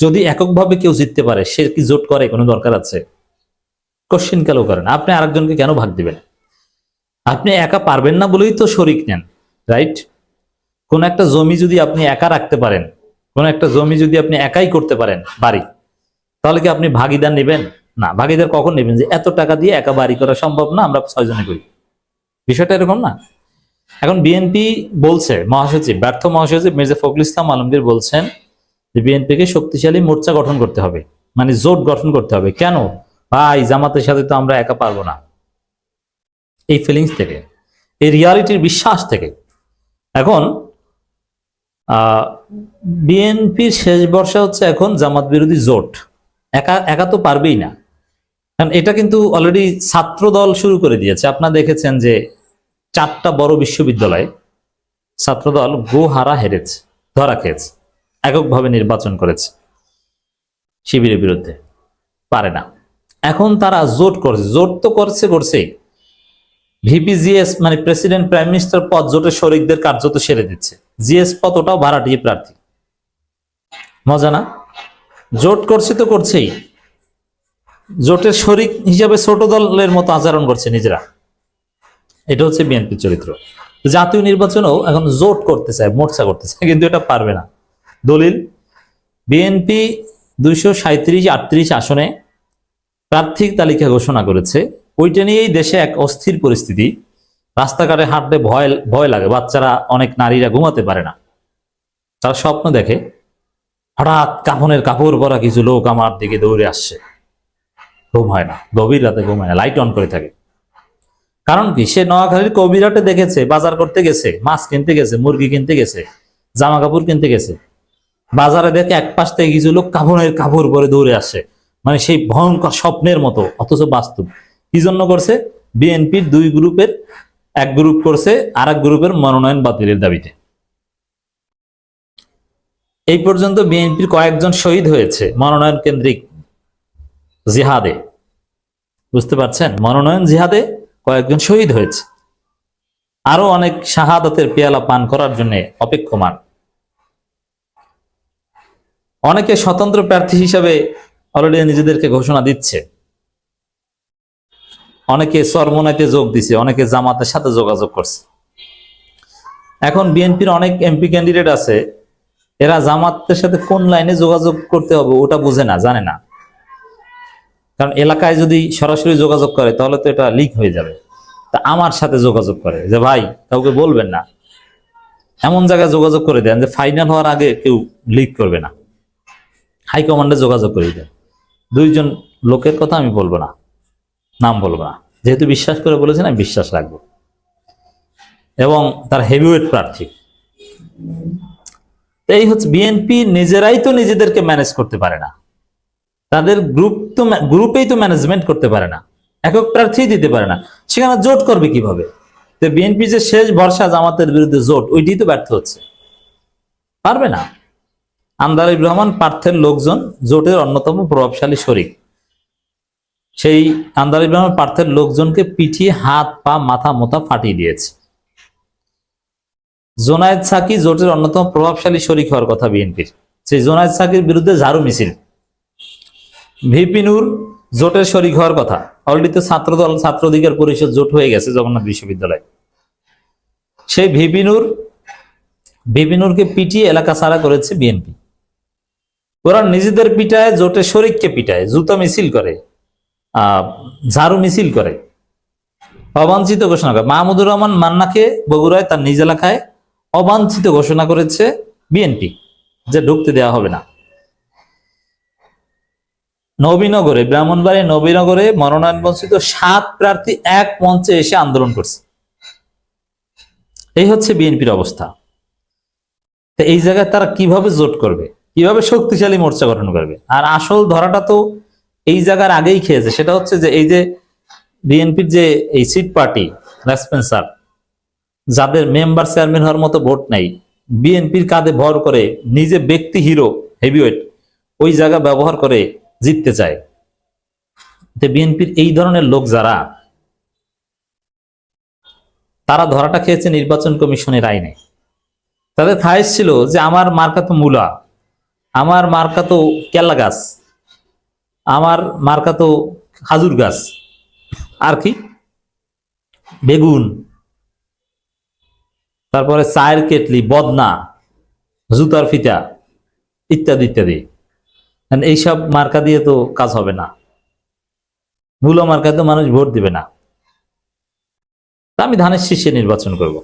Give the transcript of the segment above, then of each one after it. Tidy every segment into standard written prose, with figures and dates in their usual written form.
যদি এককভাবে কেউ জিততে পারে সে কি জোট করে, কোনো দরকার আছে? কোশ্চিন কেন করেন? আপনি আরেকজনকে কেন ভাগ দিবেন? আপনি একা পারবেন না বলেই তো শরিক নেন, রাইট? কোন একটা জমি যদি আপনি একা রাখতে পারেন, কোন একটা জমি যদি আপনি একাই করতে পারেন বাড়ি, তাহলে কি আপনি ভাগিদার নেবেন? না। ভাগিদার কখন নেবেন? যে এত টাকা দিয়ে একা বাড়ি করা সম্ভব না, আমরা 6 জনে করি। বিষয়টা এরকম না। এখন বিএনপি বলছে, মহাসচিব, ব্যর্থ মহাসচিব মির্জা ফখরুল ইসলাম আলমগীর বলছেন যে বিএনপিকে শক্তিশালী মোর্চা গঠন করতে হবে, মানে জোট গঠন করতে হবে। কেন ভাই? জামাতের সাথে তো আমরা একা পারবো না। এই ফিলিংস থেকে, এই রিয়ালিটির বিশ্বাস থেকে। এখন বিএনপির শেষ বর্ষা হচ্ছে এখন জামাত বিরোধী জোট। একা একা তো পারবেই না, কারণ এটা কিন্তু অলরেডি ছাত্র দল শুরু করে দিয়েছে। আপনারা দেখেছেন যে 4টা বড় বিশ্ববিদ্যালয়ে ছাত্রদল গোহারা হেরেছে, ধরা খেয়েছে, এককভাবে নির্বাচন করেছে শিবিরের বিরুদ্ধে, পারে না। এখন তারা জোট করছে। জোট তো করছেই। ভিপিজিএস মানে প্রেসিডেন্ট প্রাইম মিনিস্টার পদ জোটের শরিকদের কার্যত সেরে দিচ্ছে। জিএস পদ ওটাও ভাড়াটিয়ে প্রার্থী। মজা না? জোট করছে তো করছেই, জোটের শরিক হিসাবে ছোট দলের মতো আচরণ করছে নিজেরা। এটা হচ্ছে বিএনপির চরিত্র। জাতীয় নির্বাচনেও এখন জোট করতে চায়, মোর্চা করতে চায়, কিন্তু এটা পারবে না। দলিল, বিএনপি 237-38 আসনে প্রার্থী তালিকা ঘোষণা করেছে। ওইটা নিয়েই দেশে এক অস্থির পরিস্থিতি। রাস্তাঘাটে হাঁটতে ভয় ভয় লাগে। বাচ্চারা, অনেক নারীরা ঘুমাতে পারে না। তারা স্বপ্ন দেখে হঠাৎ কাফনের কাপড় পরা কিছু লোক আমার দিকে দৌড়ে আসছে। ঘুম হয় না, গভীর রাতে ঘুম হয় না, লাইট অন করে থাকে। কারণ কি? সে নোয়াখালীর কবিরাটে দেখেছে, বাজার করতে গেছে, মাছ কিনতে গেছে, মুরগি কিনতে গেছে, জামা কাপড় কিনতে গেছে। বাজারে দেখে এক পাশ থেকে কিছু লোক কাফনের কাপড় পরে দৌড়ে আসে, মানে সেই ভয়ঙ্কর স্বপ্নের মতো, অথচ বাস্তব। কি জন্য করছে? বিএনপির 2 গ্রুপের এক গ্রুপ করছে আর এক গ্রুপের মনোনয়ন বাতিলের দাবিতে। এই পর্যন্ত বিএনপির কয়েকজন শহীদ হয়েছে মনোনয়ন কেন্দ্রিক জিহাদে। বুঝতে পারছেন? মনোনয়ন জিহাদে কয়েকজন শহীদ হয়েছে। আরো অনেক শাহাদাতের পেয়ালা পান করার জন্য অপেক্ষমান। অনেকে স্বতন্ত্র প্রার্থী হিসাবে অলরেডি নিজেদেরকে ঘোষণা দিচ্ছে। অনেকে চরমোনাইতে যোগ দিছে, অনেকে জামাতের সাথে যোগাযোগ করছে। এখন বিএনপির অনেক এমপি ক্যান্ডিডেট আছে, এরা জামাতের সাথে কোন লাইনে যোগাযোগ করতে হবে ওটা বুঝে না, জানে না। কারণ এলাকায় যদি সরাসরি যোগাযোগ করে তাহলে তো এটা লিক হয়ে যাবে। তা আমার সাথে যোগাযোগ করে যে ভাই কাউকে বলবেন না, এমন জায়গায় যোগাযোগ করে দেন যে ফাইনাল হওয়ার আগে কেউ লিক করবে না। হাইকমান্ডে যোগাযোগ করে দেন। 2 জন লোকের কথা আমি বলবো না, নাম বলবো না, যেহেতু বিশ্বাস করে বলেছেন আমি বিশ্বাস রাখবো। এবং তার হেভিওয়েট প্রার্থী। এই হচ্ছে বিএনপি, নিজেরাই তো নিজেদেরকে ম্যানেজ করতে পারে না। তাদের গ্রুপেই তো ম্যানেজমেন্ট করতে পারে না, একক প্রার্থী দিতে পারে না, সেখানে জোট করবে কিভাবে? তো বিএনপি যে শেষ ভরসা জামাতের বিরুদ্ধে জোট, ওইটি তো ব্যর্থ হচ্ছে, পারবে না। আন্দালিব রহমান পার্থের লোকজন জোটের অন্যতম প্রভাবশালী শরিক। সেই আন্দালিব রহমান পার্থের লোকজনকে পিটিয়ে হাত পা মাথা মোথা ফাটিয়ে দিয়েছে। জোনায়েদ সাকি জোটের অন্যতম প্রভাবশালী শরিক হওয়ার কথা বিএনপির। সেই জোনায়েদ সাকির বিরুদ্ধে ঝাড়ু মিছিল। ভিপি নূর জোটের শরিক হওয়ার কথা। অলরেডি তো ছাত্রদল, ছাত্র অধিকার পরিষদ জোট হয়ে গেছে জগন্নাথ বিশ্ববিদ্যালয়। সেই ভিপি নূরকে পিটিয়ে এলাকা ছাড়া করেছে বিএনপি। ওরা নিজেদের পিটায়, জোটের শরিককে পিটায়, জুতা মিছিল করে, ঝাড়ু মিছিল করে, অবাঞ্ছিত ঘোষণা করে। মাহমুদুর রহমান মান্নাকে বগুড়ায় তার নিজ এলাকায় অবাঞ্ছিত ঘোষণা করেছে বিএনপি, যে ঢুকতে দেওয়া হবে না। নবীনগরে, ব্রাহ্মণবাড়িয়া নবীনগরে মনোনয়ন বঞ্চিত 7 প্রার্থী এক মঞ্চে এসে আন্দোলন করছে। এই হচ্ছে বিএনপির অবস্থা। তো এই জায়গায় তারা কিভাবে জোট করবে, কিভাবে শক্তিশালী মোর্চা গঠন করবে? আর আসল ধরাটা তো এই জায়গার আগেই খেয়েছে। সেটা হচ্ছে যে এই যে বিএনপির যে এই সিট পার্টি রেসপেন্সার, যাদের মেম্বার চেয়ারম্যান হওয়ার মতো ভোট নাই, বিএনপির কাঁধে ভর করে নিজে ব্যক্তি হিরো হেভিওয়েট ওই জায়গা ব্যবহার করে জিততে চায়। বিএনপির এই ধরনের লোক যারা, তারা ধরাটা খেয়েছে নির্বাচন কমিশনের আইনে। তাদের খায়েশ ছিল যে আমার মার্কা তো মূলা, আমার মার্কা তো কেলা গাছ, আমার মার্কা তো খাজুর গাছ, আর কি বেগুন, তারপরে চায়ের কেটলি, বদনা, জুতার ফিতা, ইত্যাদি ইত্যাদি। এইসব মার্কা দিয়ে তো কাজ হবে না, মূল মার্কায় তো মানুষ ভোট দিবে না। তা আমি ধানের শীষে নির্বাচন করব,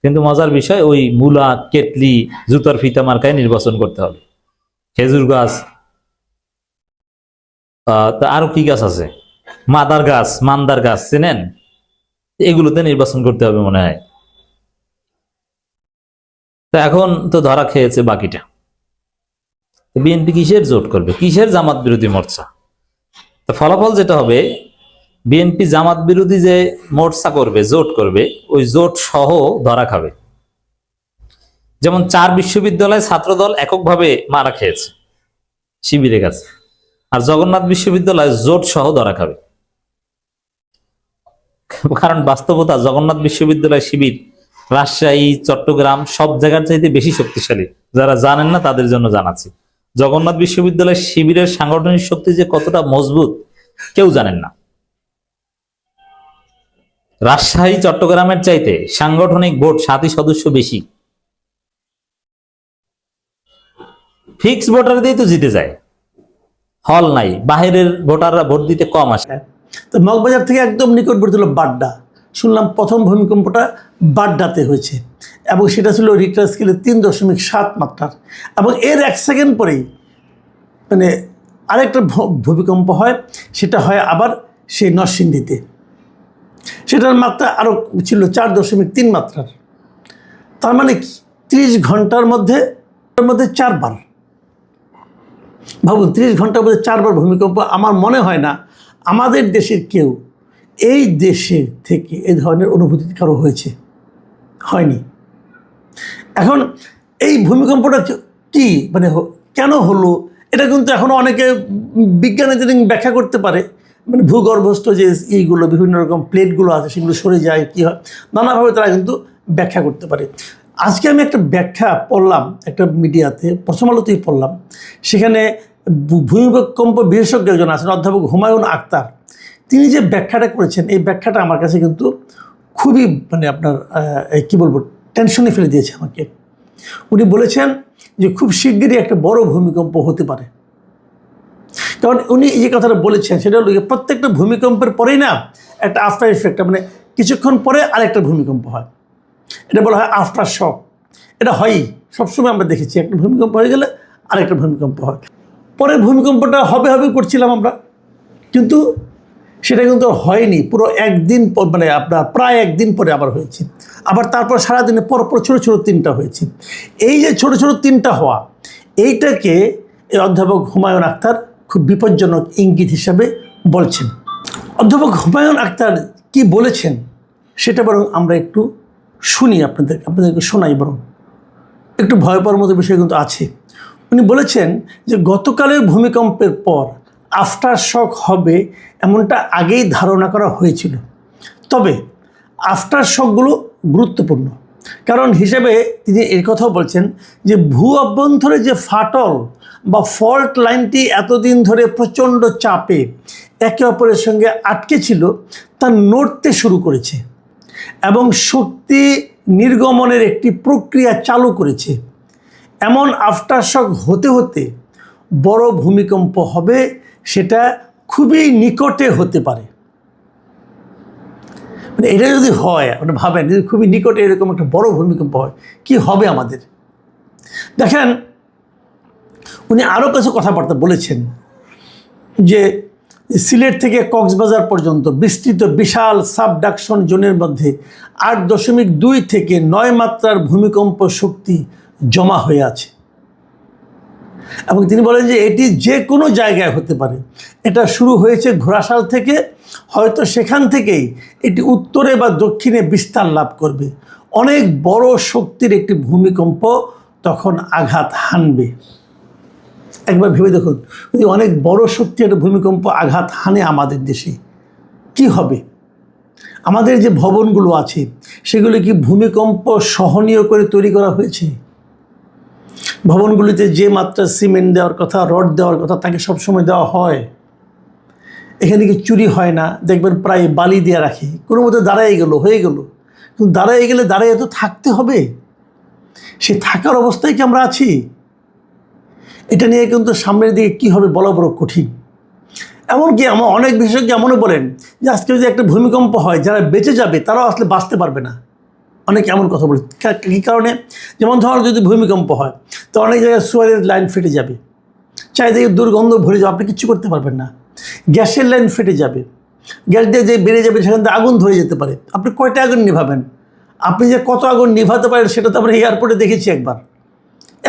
কিন্তু মজার বিষয় ওই মূলা, কেটলি, জুতার ফিতা মার্কায় নির্বাচন করতে হবে। খেজুর গাছ, তা আরো কি গাছ আছে, মাদার গাছ, মান্দার গাছ চেনেন, এগুলোতে নির্বাচন করতে হবে মনে হয়। তো এখন তো ধরা খেয়েছে বাকিটা। বিএনপি কিসের জোট করবে, কিসের জামাত বিরোধী মোর্চা? তো ফলাফল যেটা হবে, বিএনপি জামাত বিরোধী যে মোর্চা করবে, জোট করবে, ওই জোট সহ ধরা খাবে। যেমন 4 বিশ্ববিদ্যালয় ছাত্রদল এককভাবে মারা খেয়েছে শিবিরের কাছে, আর জগন্নাথ বিশ্ববিদ্যালয় জোট সহ ধরা খাবে। কারণ বাস্তবতা, জগন্নাথ বিশ্ববিদ্যালয় শিবির রাজশাহী, চট্টগ্রাম সব জায়গার চাইতে বেশি শক্তিশালী। যারা জানেন না তাদের জন্য জানাচ্ছি, জগন্নাথ বিশ্ববিদ্যালয় শিবিরের সাংগঠনিক শক্তি যে কতটা মজবুত কেউ জানেন না। রাজশাহী, চট্টগ্রামের চাইতে সাংগঠনিক ভোট 7ই সদস্য বেশি। ফিক্স ভোটার দিয়ে তো জিতে যায়, হল নাই, বাহিরের ভোটাররা ভোট দিতে কম আসে। তো মগবাজার থেকে একদম নিকটবর্তী হলো বাড্ডা। শুনলাম প্রথম ভূমিকম্পটা বাড্ডাতে হয়েছে, এবং সেটা ছিল রিক্টার স্কেলে 3.7 মাত্রার। এবং এর 1 সেকেন্ড পরেই মানে আরেকটা ভূমিকম্প হয়, সেটা হয় আবার সেই নরসিংদীতে। সেটার মাত্রা আরও ছিল 4.3 মাত্রার। তার মানে কি 30 ঘন্টার মধ্যে 4 বার। ভাবুন, 30 ঘন্টার মধ্যে 4 বার ভূমিকম্প। আমার মনে হয় না আমাদের দেশের কেউ এই দেশে থেকে এই ধরনের অনুভূতি কারো হয়েছে, হয়নি। এখন এই ভূমিকম্পটা কি মানে কেন হলো, এটা কিন্তু এখনও অনেকে বিজ্ঞানীদের ব্যাখ্যা করতে পারে। মানে ভূগর্ভস্থ যে এইগুলো বিভিন্ন রকম প্লেটগুলো আছে সেগুলো সরে যায়, কী হয়, নানাভাবে তারা কিন্তু ব্যাখ্যা করতে পারে। আজকে আমি একটা ব্যাখ্যা পড়লাম একটা মিডিয়াতে, প্রথম আলোতেই পড়লাম। সেখানে ভূমিকম্প বিশেষজ্ঞ একজন আছেন, অধ্যাপক হুমায়ুন আক্তার। তিনি যে ব্যাখ্যাটা করেছেন, এই ব্যাখ্যাটা আমার কাছে কিন্তু খুবই মানে আপনার কী বলবো, টেনশনে ফেলে দিয়েছে আমাকে। উনি বলেছেন যে খুব শিগগিরই একটা বড় ভূমিকম্প হতে পারে। কারণ উনি যে কথাটা বলেছেন সেটা হলো প্রত্যেকটা ভূমিকম্পের পরেই না একটা আফটার ইফেক্ট, মানে কিছুক্ষণ পরে আরেকটা ভূমিকম্প হয়। এটা বলা হয় আফটার শক। এটা হয়ই, সবসময় আমরা দেখেছি, একটা ভূমিকম্প হয়ে গেলে আরেকটা ভূমিকম্প হয়। পরের ভূমিকম্পটা হবে হবে করছিলাম আমরা, কিন্তু সেটা কিন্তু হয়নি। পুরো একদিন পর, মানে আপনার প্রায় একদিন পরে আবার হয়েছে। আবার তারপর সারাদিনে পরপর ছোটো ছোটো 3টা হয়েছে। এই যে ছোটো ছোটো 3টা হওয়া, এইটাকে এই অধ্যাপক হুমায়ুন আক্তার খুব বিপজ্জনক ইঙ্গিত হিসাবে বলছেন। অধ্যাপক হুমায়ুন আক্তার কি বলেছেন সেটা বরং আমরা একটু শুনি, আপনাদেরকে শোনাই। বরং একটু ভয় পাওয়ার মতো বিষয় কিন্তু আছে। উনি বলেছেন যে গতকালের ভূমিকম্পের পর আফটার শক হবে এমনটা আগেই ধারণা করা হয়েছিল, তবে আফটার শকগুলো গুরুত্বপূর্ণ কারণ হিসেবে তিনি এই কথাও বলছেন যে ভূ অভ্যন্তরে যে ফাটল বা ফল্ট লাইনটি এতদিন ধরে প্রচণ্ড চাপে একে অপরের সঙ্গে আটকে ছিল, তা নড়তে শুরু করেছে এবং শক্তি নির্গমনের একটি প্রক্রিয়া চালু করেছে। এমন আফটার শক হতে হতে বড় ভূমিকম্প হবে, সেটা খুবই নিকটে হতে পারে। মানে এটা যদি হয়, আপনি ভাবেন যদি খুবই নিকটে এরকম একটা বড় ভূমিকম্প হয়, কি হবে আমাদের। দেখেন, উনি আরও কিছু কথাবার্তা বলেছেন যে সিলেট থেকে কক্সবাজার পর্যন্ত বিস্তৃত বিশাল সাবডাকশন জোনের মধ্যে 8.2 থেকে 9 মাত্রার ভূমিকম্প শক্তি জমা হয়ে আছে এবং তিনি বলেন যে এটি যে কোনো জায়গায় হতে পারে। এটা শুরু হয়েছে ঘোড়াশাল থেকে, হয়তো সেখান থেকেই এটি উত্তরে বা দক্ষিণে বিস্তার লাভ করবে। অনেক বড় শক্তির একটি ভূমিকম্প তখন আঘাত হানবে। একবার ভেবে দেখুন, যদি অনেক বড় শক্তির একটা ভূমিকম্প আঘাত হানে আমাদের দেশে, কি হবে? আমাদের যে ভবনগুলো আছে সেগুলো কি ভূমিকম্প সহনীয় করে তৈরি করা হয়েছে? ভবনগুলিতে যে মাত্রা সিমেন্ট দেওয়ার কথা, রড দেওয়ার কথা, তাকে সবসময় দেওয়া হয়? এখানে কি চুরি হয় না? দেখবেন প্রায় বালি দিয়ে রাখি, কোনো মতো দাঁড়াই গেল, হয়ে গেল। কিন্তু দাঁড়াই গেলে দাঁড়াইয়ে তো থাকতে হবে, সে থাকার অবস্থায় কি আমরা আছি? এটা নিয়ে কিন্তু সামনের দিকে কী হবে বলা বড় কঠিন। এমনকি আমার অনেক বিশেষজ্ঞ এমনও বলেন যে আজকে যদি একটা ভূমিকম্প হয়, যারা বেঁচে যাবে তারাও আসলে বাঁচতে পারবে না। অনেকে এমন কথা বলে। কী কারণে? যেমন ধর যদি ভূমিকম্প হয় তো অনেক জায়গায় সোয়ারের লাইন ফেটে যাবে, চারিদিকে দুর্গন্ধ ভরে যাবে, আপনি কিচ্ছু করতে পারবেন না। গ্যাসের লাইন ফেটে যাবে, গ্যাস দিয়ে যে বেড়ে যাবে, সেখান থেকে আগুন ধরে যেতে পারে। আপনি কয়টা আগুন নিভাবেন? আপনি যে কত আগুন নিভাতে পারেন সেটা তো আমরা এয়ারপোর্টে দেখেছি একবার।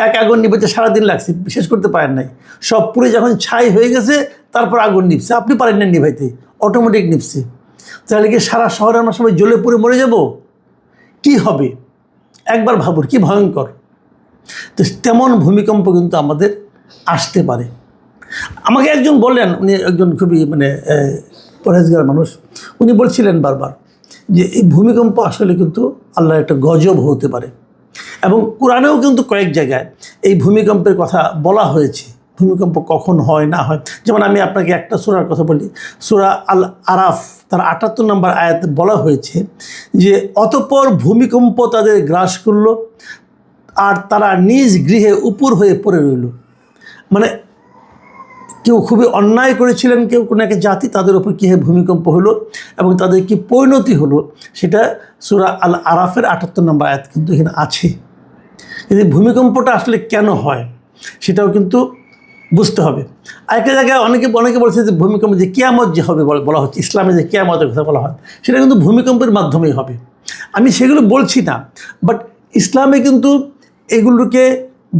এক আগুন নিভাতে সারাদিন লাগছে, শেষ করতে পারেন নাই। সব পুড়ে যখন ছাই হয়ে গেছে তারপর আগুন নিভছে, আপনি পারেন না নিভাইতে, অটোমেটিক নিভছে। তাহলে কি সারা শহরে আমরা সবাই জ্বলে পুড়ে মরে যাব? কি হবে একবার ভাবুন, কি ভয়ঙ্কর। তো তেমন ভূমিকম্প কিন্তু আমাদের আসতে পারে। আমাকে একজন বললেন, উনি একজন খুবই পরহেজগার মানুষ, উনি বলছিলেন বারবার যে এই ভূমিকম্প আসলে কিন্তু আল্লাহর একটা গজব হতে পারে। এবং কোরআনেও কিন্তু কয়েক জায়গায় এই ভূমিকম্পের কথা বলা হয়েছে, ভূমিকম্প কখন হয় না হয়। যেমন আমি আপনাকে একটা সূরার কথা বলি, সূরা আল আরাফ তার ৭৮ নম্বর আয়াতে বলা হয়েছে যে অতঃপর ভূমিকম্প তাদের গ্রাস করল আর তারা নিজ গৃহে উপর হয়ে পড়ে রইল। মানে কেউ খুবই অন্যায় করেছিলেন, কেউ কোনো একটা জাতি, তাদের উপর কীভাবে ভূমিকম্প হলো এবং তাদের কি পরিণতি হলো, সেটা সূরা আল আরাফের ৭৮ নম্বর আয়াত কিন্তু এখানে আছে। এই ভূমিকম্পটা আসলে কেন হয় সেটাও কিন্তু বুঝতে হবে। আরেকটা জায়গায় অনেকে বলছে যে ভূমিকম্প যে কিয়ামত যে হবে বলা হচ্ছে, ইসলামে যে কিয়ামতের কথা বলা হয় সেটা কিন্তু ভূমিকম্পের মাধ্যমেই হবে। আমি সেগুলো বলছি না, বাট ইসলামে কিন্তু এগুলোকে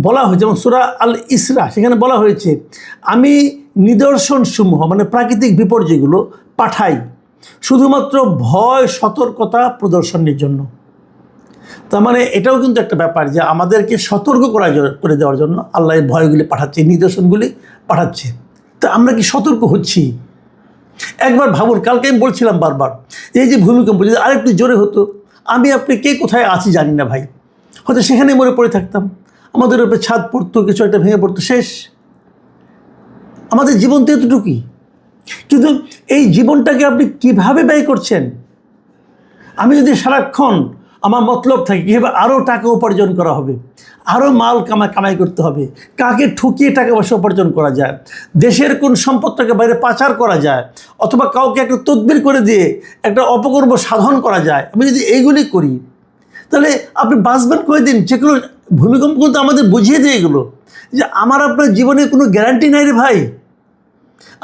বলা হয়, যেমন সূরা আল ইসরা সেখানে বলা হয়েছে আমি নিদর্শনসমূহ প্রাকৃতিক বিপর্যয়গুলো পাঠাই শুধুমাত্র ভয় সতর্কতা প্রদর্শনের জন্য। তার এটাও কিন্তু একটা ব্যাপার যে আমাদেরকে সতর্ক করে দেওয়ার জন্য আল্লাহ এই ভয়গুলি পাঠাচ্ছে, নিদর্শনগুলি পাঠাচ্ছে। তা আমরা কি সতর্ক হচ্ছি? একবার ভাবুন, কালকে আমি বলছিলাম বারবার এই যে ভূমিকম্প যদি আরেকটু জোরে হতো, আমি আপনি কে কোথায় আছি জানি না ভাই, হয়তো সেখানে মরে পড়ে থাকতাম, আমাদের উপরে ছাদ পড়তো, কিছু একটা ভেঙে পড়তো, শেষ। আমাদের জীবন তো এতটুকুই। কিন্তু এই জীবনটাকে আপনি কিভাবে ব্যয় করছেন? আমি যদি সারাক্ষণ আমার মতলব থাকে কীভাবে আরও টাকা উপার্জন করা হবে, আরও মাল কামাই করতে হবে, কাকে ঠকিয়ে টাকা পয়সা উপার্জন করা যায়, দেশের কোন সম্পদটাকে বাইরে পাচার করা যায়, অথবা কাউকে একটা তদবির করে দিয়ে একটা অপকর্ম সাধন করা যায়, আমি যদি এইগুলি করি তাহলে আপনি বাঁচবেন কয়েকদিন। যেগুলো ভূমিকম্প কিন্তু আমাদের বুঝিয়ে দিয়ে গেলো যে আমার আপনার জীবনে কোনো গ্যারান্টি নাই রে ভাই।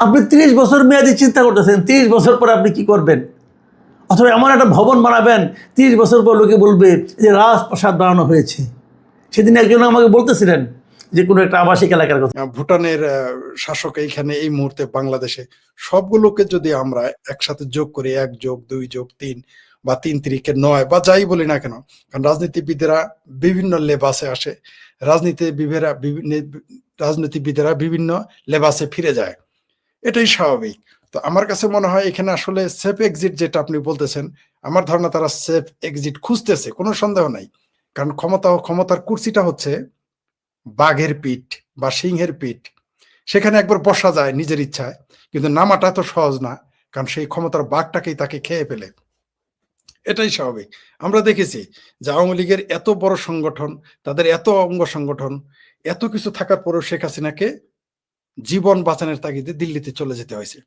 আপনি 30 বছর মেয়াদি চিন্তা করতেছেন, 30 বছর পরে আপনি কি করবেন? অথবা এমন একটা ভবন বানাবেন 30 বছর পর লোকে বলবে যে রাজপ্রাসাদ বানানো হয়েছে। সেদিন একজন আমাকে বলতেছিলেন যে কোনো একটা আবাসিক এলাকার কথা। ভুটানের শাসক এইখানে এই মুহূর্তে বাংলাদেশে সবগুলোকে যদি আমরা একসাথে যোগ করি, 1+2+3 বা 3×9 বা যাই বলি না কেন, কারণ রাজনীতিবিদেরা বিভিন্ন লেবাসে আসে, রাজনীতিবিদেরা বিভিন্ন লেবাসে ফিরে যায়, এটাই স্বাভাবিক। তো আমার কাছে মনে হয় এখানে আসলে সেফ এক্সিট যেটা আপনি বলতেছেন, আমার ধারণা তারা সেফ এক্সিট খুঁজতেছে, কোনো সন্দেহ নাই। কারণ ক্ষমতার কুর্সিটা হচ্ছে বাঘের পিঠ বা সিংহের পিঠ, সেখানে একবার বসা যায় নিজের ইচ্ছায়, কিন্তু নামাটা তো সহজ না, কারণ সেই ক্ষমতার বাঘটাকেই তাকে খেয়ে ফেলে, এটাই স্বাভাবিক। আমরা দেখেছি যে আওয়ামী লীগের এত বড় সংগঠন, তাদের এত অঙ্গ সংগঠন, এত কিছু থাকার পরেও শেখ হাসিনাকে জীবন বাঁচানোর তাগিদে দিল্লিতে চলে যেতে হয়েছে।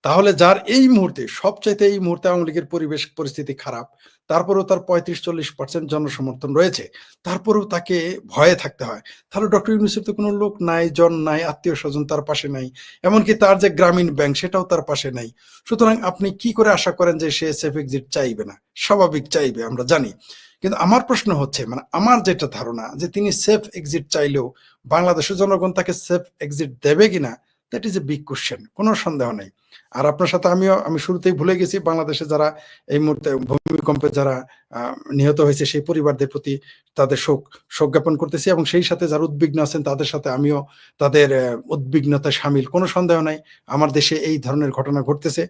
তাহলে যার এই মুহূর্তে সবচাইতে এই মুহূর্তে আওয়ামী লীগের পরিবেশ পরিস্থিতি খারাপ, তারপরেও তার 35-40% জনসমর্থন রয়েছে, তারপরেও তাকে ভয়ে থাকতে হয়। তাহলে ডক্টর ইউনূসের তো কোনো লোক নাই, জন নাই, আত্মীয় স্বজন তার পাশে নাই, এমনকি তার যে গ্রামীণ ব্যাংক সেটাও তার পাশে নাই। সুতরাং আপনি কি করে আশা করেন যে সে সেফ এক্সিট চাইবে না? স্বাভাবিক চাইবে, আমরা জানি। কিন্তু আমার প্রশ্ন হচ্ছে, আমার যেটা ধারণা যে তিনি সেফ এক্সিট চাইলেও বাংলাদেশের জনগণ তাকে সেফ এক্সিট দেবে কিনা, that is a big question, কোনো সন্দেহ নেই। আর আপনার সাথে আমি শুরুতেই ভুলে গেছি, বাংলাদেশে যারা এই মুহূর্তে ভূমিকম্পে যারা নিহত হয়েছে সেই পরিবারদের প্রতি তাদের শোক জ্ঞাপন করতেছি, এবং সেই সাথে যারা উদ্বিগ্ন আছেন তাদের সাথে আমিও তাদের উদ্বিগ্নতা সামিল। কোনো সন্দেহ নাই আমার দেশে এই ধরনের ঘটনা ঘটতেছে।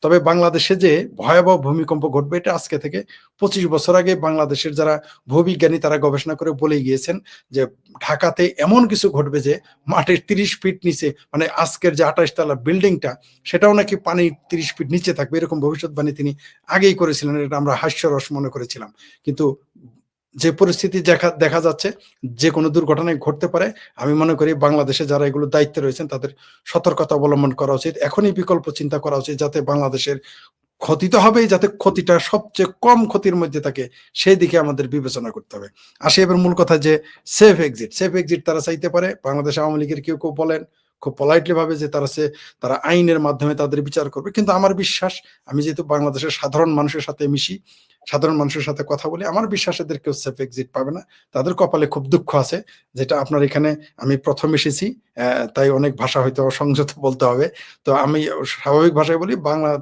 তবে বাংলাদেশে যে ভয়াবহ ভূমিকম্প ঘটবে এটা আজকে থেকে 25 বছর আগে বাংলাদেশের যারা ভূবিজ্ঞানী তারা গবেষণা করে বলে গিয়েছেন যে ঢাকাতে এমন কিছু ঘটবে যে মাটির 30 ফিট নিচে, মানে আজকের যে 28 তলা বিল্ডিংটা সেটাও নাকি পানি 30 ফিট নিচে থাকবে, এরকম ভবিষ্যৎবাণী তিনি আগেই করেছিলেন। এটা আমরা হাস্যরস মনে করেছিলাম, কিন্তু যে পরিস্থিতি দেখা যাচ্ছে যে কোনো দুর্ঘটনায় ঘটতে পারে। আমি মনে করি বাংলাদেশে যারা এগুলো দায়িত্বে রয়েছেন তাদের সতর্কতা অবলম্বন করা উচিত, এখনই বিকল্প চিন্তা করা উচিত, যাতে বাংলাদেশের ক্ষতি তো হবেই, যাতে ক্ষতিটা সবচেয়ে কম ক্ষতির মধ্যে থাকে সেই দিকে আমাদের বিবেচনা করতে হবে। আসে এবার মূল কথা যে সেফ এক্সিট তারা চাইতে পারে। বাংলাদেশ আওয়ামী লীগের কেউ বলেন খুব পোলাইটলি ভাবে যে তারা আইনের মাধ্যমে তাদের বিচার করবে, কিন্তু আমার বিশ্বাস, আমি যেহেতু বাংলাদেশের সাধারণ মানুষের সাথে মিশি, সাধারণ মানুষের সাথে কথা বলি, আমার বিশ্বাস এদের কেউ সেফ এক্সিট পাবে না। তাদের কপালে খুব দুঃখ আছে, যেটা আপনার এখানে আমি প্রথম এসেছি, তাই অনেক ভাষা হয়তো সংযত বলতে হবে। তো আমি স্বাভাবিক ভাষায় বলি,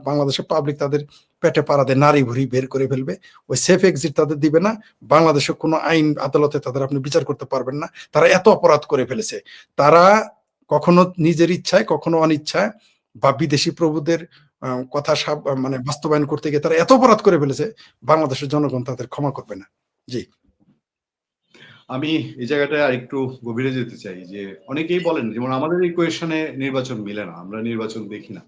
বাংলাদেশের পাবলিক তাদের পেটে পাড়াতে নারী ভুড়ি বের করে ফেলবে। ওই সেফ এক্সিট তাদের দিবে না। বাংলাদেশের কোনো আইন আদালতে তাদের আপনি বিচার করতে পারবেন না। তারা এত অপরাধ করে ফেলেছে, তারা কখনো নিজের ইচ্ছায়, কখনো অনিচ্ছায় বা বিদেশি প্রভুদের কথা মানে বাস্তবায়ন করতে গিয়ে তারা এত অপরাধ করে ফেলেছে, বাংলাদেশের জনগণ তাদের ক্ষমা করবে না। জি, আমি এই জায়গাটায় আরেকটু গভীরে যেতে চাই যে অনেকেই বলেন, যেমন আমাদের এই কোয়েশনে নির্বাচন মিলে না, আমরা নির্বাচন দেখি না,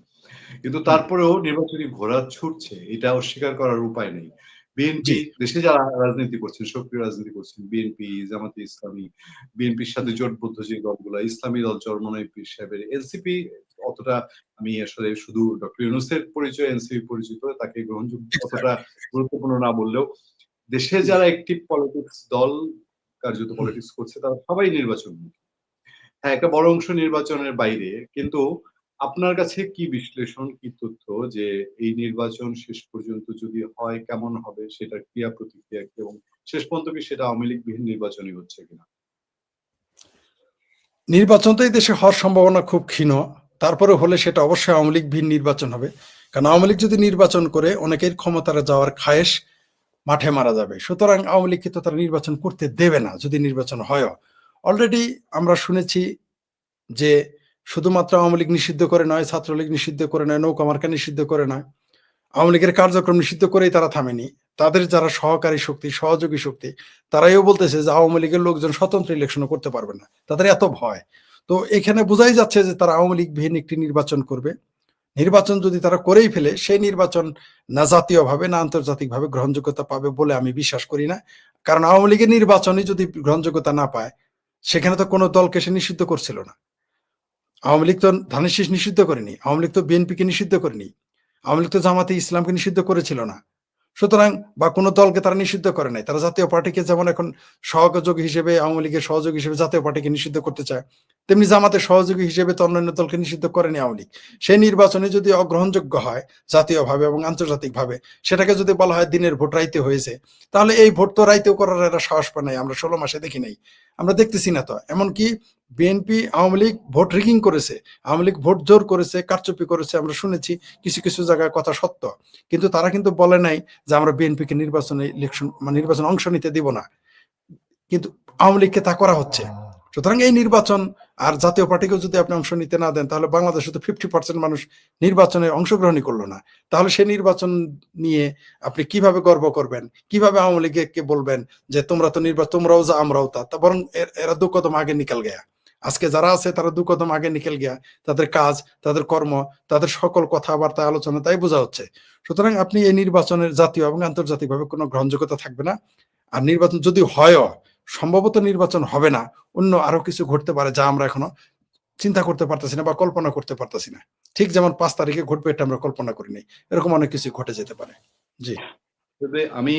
কিন্তু তারপরেও নির্বাচনী ঘোড়া ছুটছে, এটা অস্বীকার করার উপায় নেই। বিএনপি দেশে যারা রাজনীতি করছেন, সক্রিয় রাজনীতি করছেন, বিএনপি, জামাতে ইসলামী, বিএনপির সাথে জোটবদ্ধ যে দলগুলো, ইসলামী দল, চরমনাই পীর সাহেবের, এনসিপি অতটা, আমি আসলে শুধু ডক্টর ইউনূসের পরিচয় এনসিপি পরিচিত, তাকে গ্রহণযোগ্য অতটা গুরুত্বপূর্ণ না বললেও দেশে যারা একটি পলিটিক্স দল কার্যত পলিটিক্স করছে তারা সবাই নির্বাচন, হ্যাঁ একটা বড় অংশ নির্বাচনের বাইরে। কিন্তু আপনার কাছে কি বিশ্লেষণ, কি তথ্য যে এই নির্বাচন শেষ পর্যন্ত যদি হয় কেমন হবে, সেটার ক্রিয়া প্রতিক্রিয়া কি, এবং শেষ পর্যন্ত কি সেটা আওয়ামী লীগ বিহীন নির্বাচনই হচ্ছে কিনা? নির্বাচন তো এই দেশে হওয়ার সম্ভাবনা খুব ক্ষীণ, তারপরে হলে সেটা অবশ্যই আওয়ামী লীগ ভিন্ন নির্বাচন হবে। কারণ আওয়ামী লীগ যদি নির্বাচন করে অনেকের ক্ষমতায় যাওয়ার খায়েশ মাঠে মারা যাবে। সুতরাং আওয়ামী লীগকে তো তারা নির্বাচন করতে দেবে না যদি নির্বাচন হয়। অলরেডি আমরা শুনেছি যে শুধুমাত্র আওয়ামী লীগ নিষিদ্ধ করে নয়, ছাত্রলীগ নিষিদ্ধ করে নয়, নৌকা মার্কা নিষিদ্ধ করে নয়, আওয়ামী লীগের কার্যক্রম নিষিদ্ধ করেই তারা থামেনি। তাদের যারা সহকারী শক্তি, সহযোগী শক্তি, তারাইও বলতেছে যে আওয়ামী লীগের লোকজন স্বতন্ত্র ইলেকশনও করতে পারবে না, তাদের এত ভয়। তো এখানে বোঝাই যাচ্ছে যে তারা আওয়ামী লীগ বিহীন একটি নির্বাচন করবে। নির্বাচন যদি তারা করেই ফেলে, সেই নির্বাচন না জাতীয়ভাবে না আন্তর্জাতিকভাবে গ্রহণযোগ্যতা পাবে বলে আমি বিশ্বাস করি না। কারণ আওয়ামী লীগের নির্বাচনই যদি গ্রহণযোগ্যতা না পায়, সেখানে তো কোনো দলকে সে নিষিদ্ধ করছিল না। আওয়ামী লীগ তো ধানের শীষ নিষিদ্ধ করেনি, আওয়ামী লীগ তো বিএনপিকে নিষিদ্ধ করেনি, আওয়ামী লীগ তো জামাতে ইসলামকে নিষিদ্ধ করেছিল না। সুতরাং বা কোনো দলকে তারা নিষিদ্ধ করে নাই। তারা জাতীয় পার্টিকে যেমন এখন সহযোগী হিসেবে, আওয়ামী লীগের সহযোগী হিসেবে জাতীয় পার্টিকে নিষিদ্ধ করতে চায়, তেমনি জামাতের সহযোগী হিসেবে তো অন্যান্য দলকে নিষিদ্ধ করেনি আওয়ামী লীগ। সেই নির্বাচনে যদি অগ্রহণযোগ্য হয় জাতীয়ভাবে এবং আন্তর্জাতিকভাবে, সেটাকে যদি বলা হয় দিনের ভোট রাইতে হয়েছে, তাহলে এই ভোট তো রাইতেও করার এরা সাহস পায় নাই। আমরা 16 মাসে দেখি নাই, আমরা দেখতেছি না তো। এমনকি BNP, Awami League vote rigging করেছে, আওয়ামী লীগ ভোট জোর করেছে, কারচুপি করেছে, আমরা শুনেছি কিছু কিছু জায়গায় কথা সত্য। কিন্তু তারা কিন্তু বলে নাই যে আমরা বিএনপিকে নির্বাচন অংশ নিতে দিব না, কিন্তু আওয়ামী লীগকে তা করা হচ্ছে। সুতরাং এই নির্বাচন আর জাতীয় পার্টিকেও যদি আপনি অংশ নিতে না দেন, তাহলে বাংলাদেশে তো 50% মানুষ নির্বাচনে অংশগ্রহণই করলো না। তাহলে সেই নির্বাচন নিয়ে আপনি কিভাবে গর্ব করবেন, কিভাবে আওয়ামী লীগকে বলবেন যে তোমরা তো তোমরাও যা আমরাও তা? বরং এরা 2 কদম আগে নিকাল গেয়া। আজকে যারা আছে তারা 2 কদম আগে নিকেল গিয়া, তাদের কাজ, তাদের কর্ম, তাদের সকল কথাবার্তা, আলোচনা তাই বোঝা হচ্ছে। সুতরাং আপনি এই নির্বাচনের জাতীয় এবং আন্তর্জাতিকভাবে কোনো গ্রহণযোগ্যতা থাকবে না। আর নির্বাচন যদি হয়ও, সম্ভবত নির্বাচন হবে না, অন্য আরো কিছু ঘটতে পারে যা আমরা এখনো চিন্তা করতে পারতেছি না বা কল্পনা করতে পারতেছি না। ঠিক যেমন 5 তারিখে ঘটবে এটা আমরা কল্পনা করি নাই, এরকম অনেক কিছু ঘটে যেতে পারে। জি, তবে আমি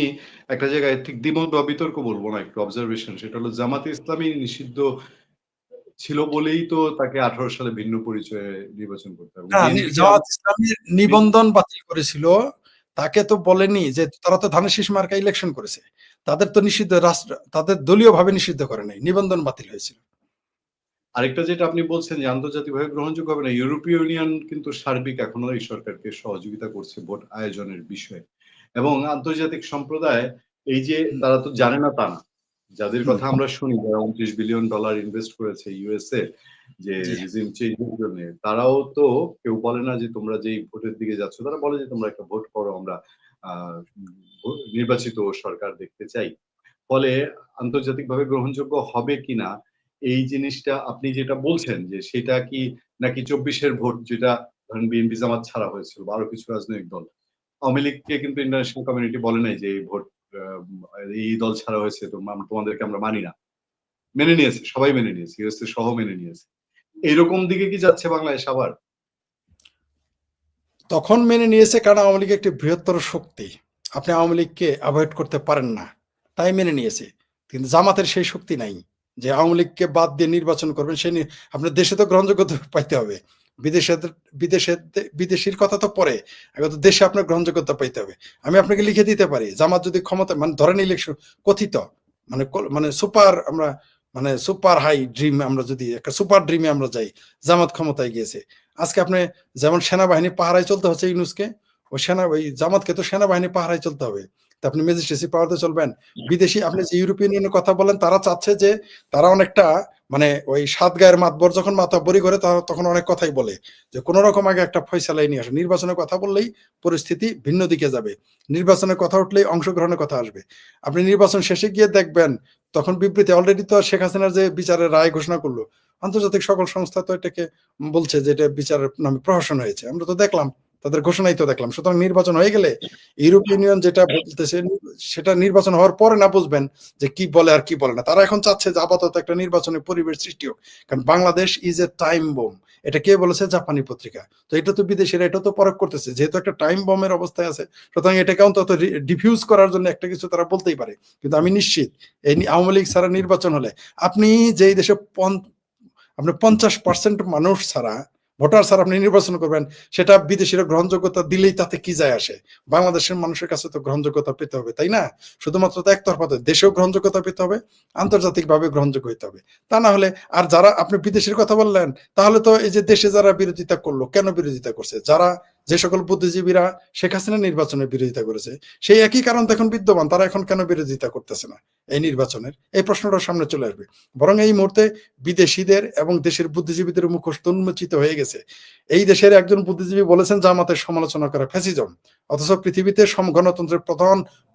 একটা জায়গায় ঠিক দ্বিমত বা বিতর্ক বলবো না, একটু অবজারভেশন, সেটা হলো জামাতে ইসলামী নিষিদ্ধ ছিল বলেই তো তাকে 18 সালে ভিন্ন পরিচয়ে নির্বাচন করতে হবে। জামাত ইসলামীর নিবন্ধন বাতিল করেছিল, তাকে তো বলেনি যে তারা তো ধানের শীষ মার্কা ইলেকশন করেছে, তাদের তো নিষিদ্ধ, রাষ্ট্র তাদের দলীয় ভাবে নিষিদ্ধ করে নাই, নিবন্ধন বাতিল হয়েছিল। আরেকটা যেটা আপনি বলছেন যে আন্তর্জাতিকভাবে গ্রহণযোগ্য হবে না, ইউরোপীয় ইউনিয়ন কিন্তু সার্বিক এখনো এই সরকারকে সহযোগিতা করছে ভোট আয়োজনের বিষয়ে। এবং আন্তর্জাতিক সম্প্রদায় এই যে তারা তো জানে না তা না। যাদের কথা আমরা শুনি যারা $29 বিলিয়ন ইনভেস্ট করেছে ইউএসএ যে জি। রিজিম চেঞ্জের জন্য, তারাও তো কেউ বলে না যে তোমরা যেই ভোটের দিকে যাচ্ছ, তারা বলে যে তোমরা একটা ভোট করো, আমরা আহ নির্বাচিত সরকার দেখতে চাই। ফলে আন্তর্জাতিকভাবে গ্রহণযোগ্য হবে কিনা এই জিনিসটা আপনি যেটা বলছেন যে সেটা কি নাকি 24-এর ভোট যেটা ধরেন বিএনপি জামাত ছাড়া হয়েছিল বা আরো কিছু রাজনৈতিক দল, আওয়ামী লীগকে কিন্তু ইন্টারন্যাশনাল কমিউনিটি বলে নাই যে এই ভোট এই দল ছাড়া হয়েছে, তোমাদেরকে আমরা মানি না, মেনে নিয়েছে, সবাই মেনে নিয়েছে, ইউএসএ সহ মেনে নিয়েছে। এইরকম দিকে কি যাচ্ছে বাংলাদেশ আবার? তখন মেনে নিয়েছে কারণ আওয়ামী লীগ একটি বৃহত্তর শক্তি, আপনি আওয়ামী লীগকে অ্যাভয়েড করতে পারেন না, তাই মেনে নিয়েছে। কিন্তু জামাতের সেই শক্তি নাই যে আওয়ামী লীগকে বাদ দিয়ে নির্বাচন করবেন। আপনার দেশে তো গ্রহণযোগ্যতা পাইতে হবে, বিদেশে বিদেশে বিদেশির কথা তো পরে, আগে তো দেশে আপনার গ্রহণযোগ্যতা পাইতে হবে। আমি আপনাকে লিখে দিতে পারি, জামাত যদি ক্ষমতা মানে ধরেন ইলেকশন কথিত মানে সুপার আমরা মানে সুপার হাই ড্রিম, আমরা যদি একটা সুপার ড্রিমে আমরা যাই, জামাত ক্ষমতায় গিয়েছে, আজকে আপনি যেমন সেনাবাহিনী পাহারায় চলতে হচ্ছে ইউনূসকে, ওই জামাতকে তো সেনাবাহিনী পাহারায় চলতে হবে। তা আপনি ম্যাজিস্ট্রেসি পাওয়ারতে চলবেন? বিদেশি আপনি যে ইউরোপিয়ান ইউনিয়নের কথা বলেন, তারা চাচ্ছে যে তারা অনেকটা মানে ওই সাত গায়ের মাতবর যখন মাতাব্বরি করে তখন অনেক কথাই বলে যে কোন রকম আগে একটা ফয়সালাই নিয়ে আসে, নির্বাচনের কথা বললেই পরিস্থিতি ভিন্ন দিকে যাবে, নির্বাচনের কথা উঠলেই অংশগ্রহণের কথা আসবে। আপনি নির্বাচন শেষে গিয়ে দেখবেন তখন বিবৃতি অলরেডি তো শেখ হাসিনার যে বিচারের রায় ঘোষণা করলো, আন্তর্জাতিক সকল সংস্থা তো এটাকে বলছে যে এটা বিচারের নামে প্রহসন হয়েছে, আমরা তো দেখলাম, তাদের ঘোষণাই তো দেখলাম। সুতরাং নির্বাচন হয়ে গেলে ইউরোপিয়ান ইউনিয়ন যেটা বলতেছে সেটা নির্বাচন হওয়ার পরে না বুঝবেন যে কি বলে আর কি বলে না। তারা এখন চাচ্ছে যে আপাতত একটা নির্বাচনের পরিবেশ সৃষ্টি হোক, কারণ Bangladesh is a time bomb. এটা কে বলেছে? জাপানি পত্রিকা। তো এটা তো বিদেশিরা এটা তো পরখ করতেছে, যেহেতু একটা টাইম বোমের অবস্থায় আছে, সুতরাং এটাকে অন্তত ডিফিউজ করার জন্য একটা কিছু তারা বলতেই পারে। কিন্তু আমি নিশ্চিত এই আওয়ামী লীগ ছাড়া নির্বাচন হলে আপনি যেই দেশে আপনি 50% মানুষ ছাড়া, ভোটার ছাড়া আপনি নির্বাচন করবেন, সেটা বিদেশিরা গ্রহণযোগ্যতা দিলেই তাতে কি যায় আসে? বাংলাদেশের মানুষের কাছে তো গ্রহণযোগ্যতা পেতে হবে, তাই না? শুধুমাত্র তো একতরফা, দেশেও গ্রহণযোগ্যতা পেতে হবে, আন্তর্জাতিকভাবে গ্রহণযোগ্য হইতে হবে। তা না হলে আর যারা আপনি বিদেশের কথা বললেন, তাহলে তো এই যে দেশে যারা বিরোধিতা করলো, কেন বিরোধিতা করছে? যারা যে সকল বুদ্ধিজীবীরা শেখ হাসিনা নির্বাচনের বিরোধিতা করেছে, সেই একই কারণ এখন বিদ্যমান, তারা এখন কেন বিরোধিতা করতেছে না এই নির্বাচনের? এই প্রশ্নটা সামনে চলে আসবে। বরং এই মুহূর্তে বিদেশিদের এবং দেশের বুদ্ধিজীবীদের মুখস্থ উন্মোচিত হয়ে গেছে। এই দেশের একজন বুদ্ধিজীবী বলেছেন জামাতের সমালোচনা করা ফ্যাসিজম, অথচ পৃথিবীতে গণতন্ত্রের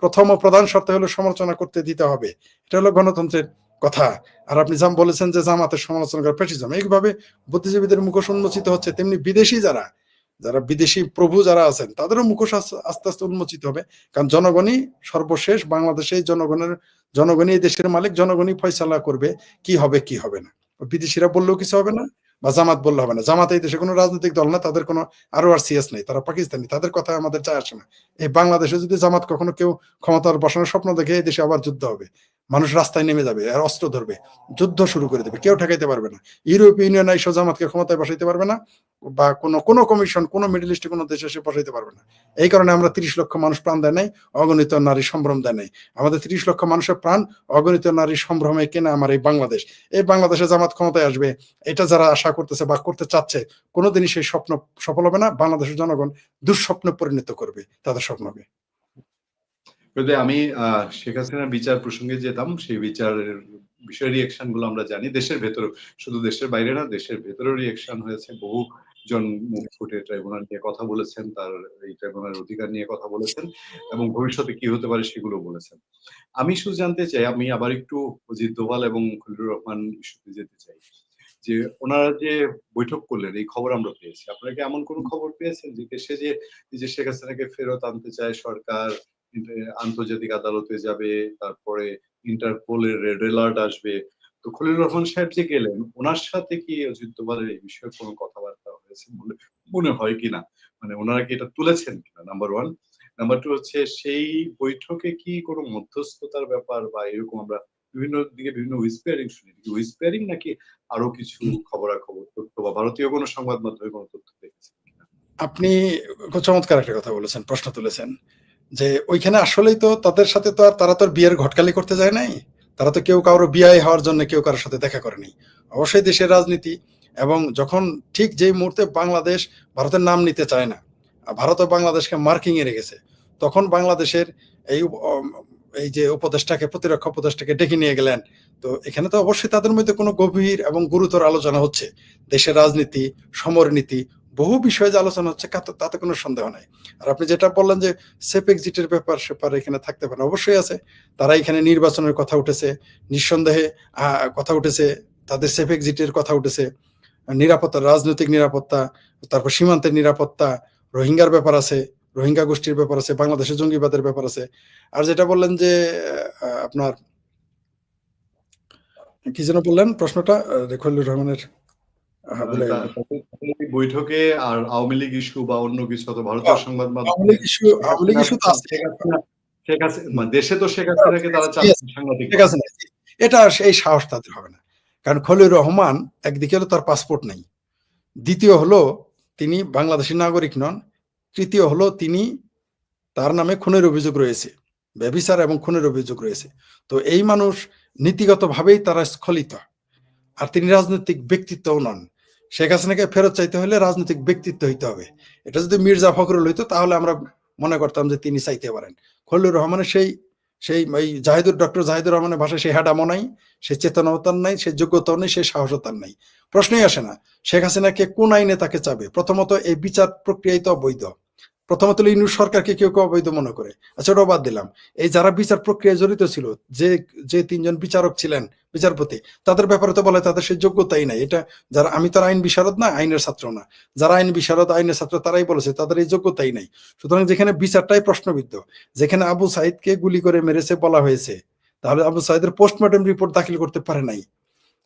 প্রথম ও প্রধান শর্ত হলো সমালোচনা করতে দিতে হবে। এটা হলো গণতন্ত্রের কথা। আর আপনি বলেছেন যে জামাতের সমালোচনা করা ফ্যাসিজম। এইভাবে বুদ্ধিজীবীদের মুখোশ উন্মোচিত হচ্ছে, তেমনি বিদেশি যারা বিদেশি প্রভু যারা আছেন তাদেরও মুখোশ আস্তে আস্তে উন্মোচিত হবে। কারণ জনগণই সর্বশেষ, বাংলাদেশে জনগণই এই দেশের মালিক, জনগণই ফয়সালা করবে কি হবে কি হবে না। বিদেশিরা বললেও কিছু হবে না, বা জামাত বললে হবে না। জামাত এই দেশে কোনো রাজনৈতিক দল না, তাদের কোনো RRCS নেই, তারা পাকিস্তানি, তাদের কথা আমাদের যায় আসে না। এই বাংলাদেশে যদি জামাত কখনো কেউ ক্ষমতার বসানোর স্বপ্ন দেখে, এই দেশে আবার যুদ্ধ হবে, মানুষ রাস্তায় নেমে যাবে আর অস্ত্র ধরবে, যুদ্ধ শুরু করে দেবে, কেউ ঠেকাইতে পারবে না। ইউরোপীয় ইউনিয়ন এসে জামাতকে ক্ষমতায় বসাইতে পারবে না, বা কোনো কমিশন কোনো মিডল ইস্টে কোনো দেশে এসে বসাইতে পারবে না। এই কারণে আমরা 30 লক্ষ মানুষ প্রাণ দেয় নাই, অগণিত নারী সম্ভ্রম দেয় নাই। আমাদের 30 লক্ষ মানুষের প্রাণ অগণিত নারী সম্ভ্রমে কেনা আমার এই বাংলাদেশ। এই বাংলাদেশে জামাত ক্ষমতায় আসবে, এটা যারা আশা করতেছে বা করতে চাচ্ছে, কোনোদিনই সেই স্বপ্ন সফল হবে না। বাংলাদেশের জনগণ দুঃস্বপ্নে পরিণত করবে তাদের স্বপ্নকে। যদি আমি শেখ হাসিনার বিচার প্রসঙ্গে যেতাম, সেই বিচারের বিষয় রিয়েকশন গুলো আমরা জানি, দেশের ভেতরে, শুধু দেশের বাইরে না, দেশের ভেতরেও রিয়েকশন হয়েছে। বহু জন মুখ ফুটে ট্রাইব্যুনাল নিয়ে কথা বলেছেন, তার এই ট্রাইব্যুনালের অধিকার নিয়ে কথা বলেছেন, এবং ভবিষ্যতে কি হতে পারে সেগুলো বলেছেন। আমি শুধু জানতে চাই, আমি আবার একটু অজিত দোভাল এবং খলিলুর রহমান ইস্যুতে যেতে চাই, যে ওনারা যে বৈঠক করলেন এই খবর আমরা পেয়েছি। আপনারা কি এমন কোন খবর পেয়েছেন যে দেশে যে শেখ হাসিনাকে ফেরত আনতে চায় সরকার, আন্তর্জাতিক আদালতে যাবে, তারপরে ইন্টারপোলের রেড অ্যালার্ট আসবে? তো খলিলুর রহমান সাহেব যে গেলেন, ওনার সাথে কি অজিত দোভালের এই বিষয়ে কোনো কথাবার্তা হয়েছে বলে মনে হয় কিনা? মানে ওনারা কি এটা তুলেছেন কিনা, নাম্বার ওয়ান। নাম্বার টু হচ্ছে, সেই বৈঠকে কি কোনো মধ্যস্থতার ব্যাপার বা এরকম আমরা বিভিন্ন দিকে বিভিন্ন হুইসপারিং শুনি, হুইসপারিং নাকি আরো কিছু খবরাখবর, তথ্য বা ভারতীয় কোনো সংবাদ মাধ্যমে কোনো তথ্য দেখেছেন কিনা? আপনি খুব চমৎকার একটা কথা বলেছেন, প্রশ্ন তুলেছেন যে ওইখানে আসলেই তো তাদের সাথে তো আর তারা তো বিয়ের ঘটকালি করতে যায় নাই, তারা তো কেউ কারো বিয়ে হওয়ার জন্য কেউ কারোর সাথে দেখা করেনি। অবশ্যই দেশের রাজনীতি, এবং যখন ঠিক যেই মুহূর্তে বাংলাদেশ ভারতের নাম নিতে চায় না, ভারত ও বাংলাদেশকে মার্কিং এ রেখেছে, তখন বাংলাদেশের এই এই যে উপদেষ্টাকে, প্রতিরক্ষা উপদেষ্টাকে ডেকে নিয়ে গেলেন। তো এখানে তো অবশ্যই তাদের মধ্যে কোনো গভীর এবং গুরুতর আলোচনা হচ্ছে, দেশের রাজনীতি, সমরনীতি, বহু বিষয়ে যে আলোচনা হচ্ছে তাতে কোনো সন্দেহ নাই। আর আপনি যেটা বললেন যে সেফ এক্সিটের ব্যাপার সেপার এখানে থাকতে পারে, অবশ্যই আছে। তারা এখানে নির্বাচনের কথা উঠেছে, নিঃসন্দেহে কথা উঠেছে, তাদের সেফ এক্সিটের কথা উঠেছে, নিরাপত্তা, রাজনৈতিক নিরাপত্তা, তারপর সীমান্তের নিরাপত্তা, রোহিঙ্গার ব্যাপার আছে, রোহিঙ্গা গোষ্ঠীর ব্যাপার আছে, বাংলাদেশের জঙ্গিবাদের ব্যাপার আছে। আর যেটা বললেন যে আপনার কি যেন বললেন প্রশ্নটা, খলিলুর রহমানের বলে গেলাম। বৈঠকে আর আওয়ামী লীগ ইস্যু বা অন্য কিছু, ভারতীয় সংবাদ মাধ্যমে আওয়ামী লীগ ইস্যু তো আছে। শেখ হাসিনা দেশে তো শেখ হাসিনাকে তারা সাংঘাতিক, ঠিক আছে না, এটা এই সাহস তাদের হবে না। কারণ খলিলুর রহমান একদিকে হলো তার পাসপোর্ট নাই, দ্বিতীয় হলো তিনি বাংলাদেশী নাগরিক নন, তৃতীয় হলো তিনি, তার নামে খুনের অভিযোগ রয়েছে, ব্যভিচার এবং খুনের অভিযোগ রয়েছে। তো এই মানুষ নীতিগতভাবেই তারা স্খলিত, আর তিনি রাজনৈতিক ব্যক্তিত্বও নন। শেখ হাসিনাকে ফেরত চাইতে হলে রাজনৈতিক ব্যক্তিত্ব হইতে হবে। এটা যদি মির্জা ফখরুল হইতো তাহলে আমরা মনে করতাম যে তিনি চাইতে পারেন। খলিলুর রহমানের সেই সেই এই ডক্টর জাহিদুর রহমানের ভাষায় সেই হ্যাডামো নাই, সেই চেতনতার নাই, সেই যোগ্যতাও নেই, সেই সাহসতার নাই। প্রশ্নই আসে না শেখ হাসিনাকে কোন আইনে তাকে চাবে। প্রথমত এই বিচার প্রক্রিয়াই তো অবৈধ। প্রথমত ইউনূস সরকারকে কেউ কেউ অবৈধ মনে করে, আচ্ছা ওটাও বাদ দিলাম। এই যারা বিচার প্রক্রিয়ায় জড়িত ছিল, যে যে তিনজন বিচারক ছিলেন, বিচারপতি, তাদের ব্যাপারে তো বলে তাদের সেই যোগ্যতাই নাই। এটা যারা, আমি তো আইন বিশারদ না, আইনের ছাত্র না, যারা আইন বিশারদ, আইনের ছাত্র, তারাই বলেছে তাদের এই যোগ্যতাই নাই। সুতরাং যেখানে বিচারটাই প্রশ্নবিদ্ধ, যেখানে আবু সাইদকে গুলি করে মেরেছে বলা হয়েছে, তাহলে আবু সাইদের পোস্টমর্টম রিপোর্ট দাখিল করতে পারে নাই।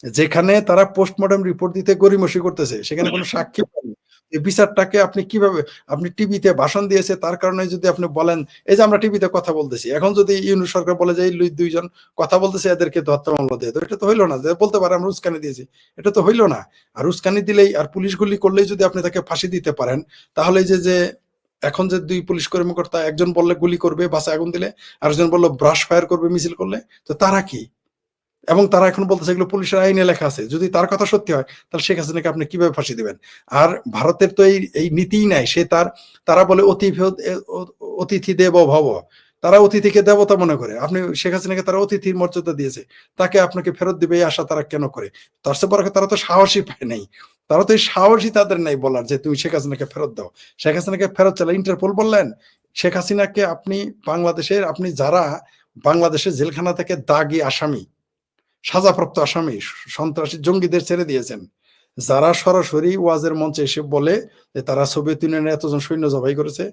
যেখানে তারা পোস্টমর্টম রিপোর্ট দিতে গড়িমসি করতেছে, সেখানে কোনো সাক্ষী পায়নি। এই বিচারটাকে আপনি কিভাবে, আপনি টিভিতে ভাষণ দিয়েছে তার কারণে যদি আপনি বলেন, এই যে আমরা টিভিতে কথা বলতেছি, এখন যদি ইউনূস সরকার বলে যে এই দুইজন কথা বলতেছে এদেরকে তো হত্যা মামলা দিয়ে, তো এটা তো হইলো না। যে বলতে পারে আমরা উস্কানি দিয়েছি, এটা তো হইলো না। আর উস্কানি দিলেই, আর পুলিশ গুলি করলেই যদি আপনি তাকে ফাঁসি দিতে পারেন, তাহলে যে এখন যে দুই পুলিশ কর্মকর্তা, একজন বললে গুলি করবে বাসে আগুন দিলে, আরেকজন বললো ব্রাশ ফায়ার করবে মিছিল করলে, তো তারা কি? এবং তারা এখন বলতেছে এগুলো পুলিশের আইনে লেখা আছে। যদি তার কথা সত্যি হয় তাহলে শেখ হাসিনাকে আপনি কিভাবে ফাঁসি দিবেন? আর ভারতের তো এই নীতিই নাই। তারা বলে অতিথি দেব ভব, তারা অতিথিকে দেবতা মনে করে। আপনি শেখ হাসিনাকে তারা অতিথির মর্যাদা দিয়েছে, তাকে আপনাকে ফেরত দিবে এই আশা তারা কেন করে? তার চেয়ে বড় কথা, তারা তো সাহসই পায় নাই। তারা তো এই সাহসই তাদের নাই বলার যে তুমি শেখ হাসিনাকে ফেরত দাও। শেখ হাসিনাকে ফেরত চাইলে ইন্টারপোল বললেন, শেখ হাসিনাকে আপনি আপনি যারা বাংলাদেশের জেলখানা থেকে দাগি আসামি, সাজাপ্রাপ্ত আসামি, সন্ত্রাসী জঙ্গিদের ছেড়ে দিয়েছেন, যারা সরাসরি ওয়াজের মঞ্চে এসে বলে যে তারা সোভিয়েত ইউনিয়নে এতজন সৈন্য জবাই করেছে,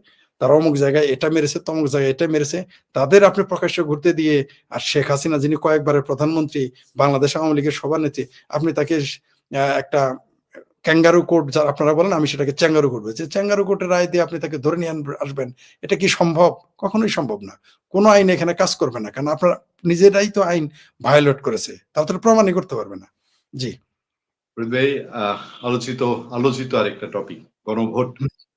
তারা অমুক জায়গায় এটা মেরেছে, তমুক জায়গায় এটা মেরেছে, তাদের আপনি প্রকাশ্যে ঘুরতে দিয়ে, আর শেখ হাসিনা যিনি কয়েকবারের প্রধানমন্ত্রী, বাংলাদেশ আওয়ামী লীগের সভানেত্রী, আপনি তাকে একটা ক্যাঙ্গারু কোর্ট, যারা আপনারা বলেন, আমি সেটাকে চ্যাঙ্গারু কোর্ট বলছি, চ্যাঙ্গারু কোর্টের রায় দিয়ে আপনি তাকে ধরে নিয়ে আসবেন? এটা কি সম্ভব? কখনোই সম্ভব না। কোনো আইন এখানে কাজ করবে না, কারণ আপনারা নিজেরাই তো আইন ভায়োলেট করেছে, তাহলে তো প্রমাণই করতে পারবে না। জি ভাই, আলোচিত আরেকটা টপিক, গণভোট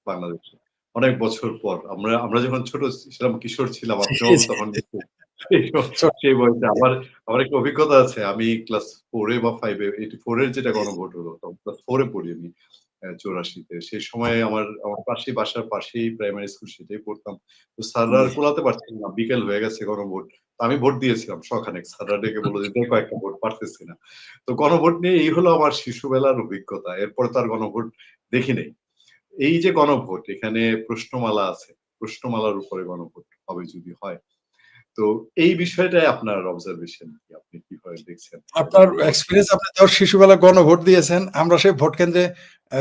বাংলাদেশে। অনেক বছর পর, আমরা যখন ছোট ছিলাম, কিশোর ছিলাম, আপনিও তখন সেই বয়সে। আমার একটা অভিজ্ঞতা আছে। আমি ক্লাস 4-এ বা 5-এ, 84-এর যেটা গণভোট হলো, তখন ক্লাস 4-এ পড়ি আমি, 84-তে। সেই সময় আমার বাসার পাশেই প্রাইমারি স্কুল, সেটাই পড়তাম। তো স্যাররা আর কোলাতে পারছেন না, বিকেল হয়ে গেছে, গণভোট। আমি ভোট দিয়েছিলাম শখানেক। স্যাররা ডেকে বললো যে দেখো একটা ভোট পারতেছি না। তো গণভোট নিয়ে এই হলো আমার শিশুবেলার অভিজ্ঞতা। এরপর তো আর গণভোট দেখি নাই। এই যে গণভোট, এখানে প্রশ্নমালা আছে, প্রশ্নমালার উপরে গণভোট হবে যদি হয়, তো এই বিষয়টাই আপনার অবজারভেশন কি? আপনি কিভাবে দেখছেন? আপনার এক্সপেরিয়েন্স, আপনি তো শিশুবেলা গণভোট দিয়েছেন। আমরা সেই ভোট কেন্দ্রে,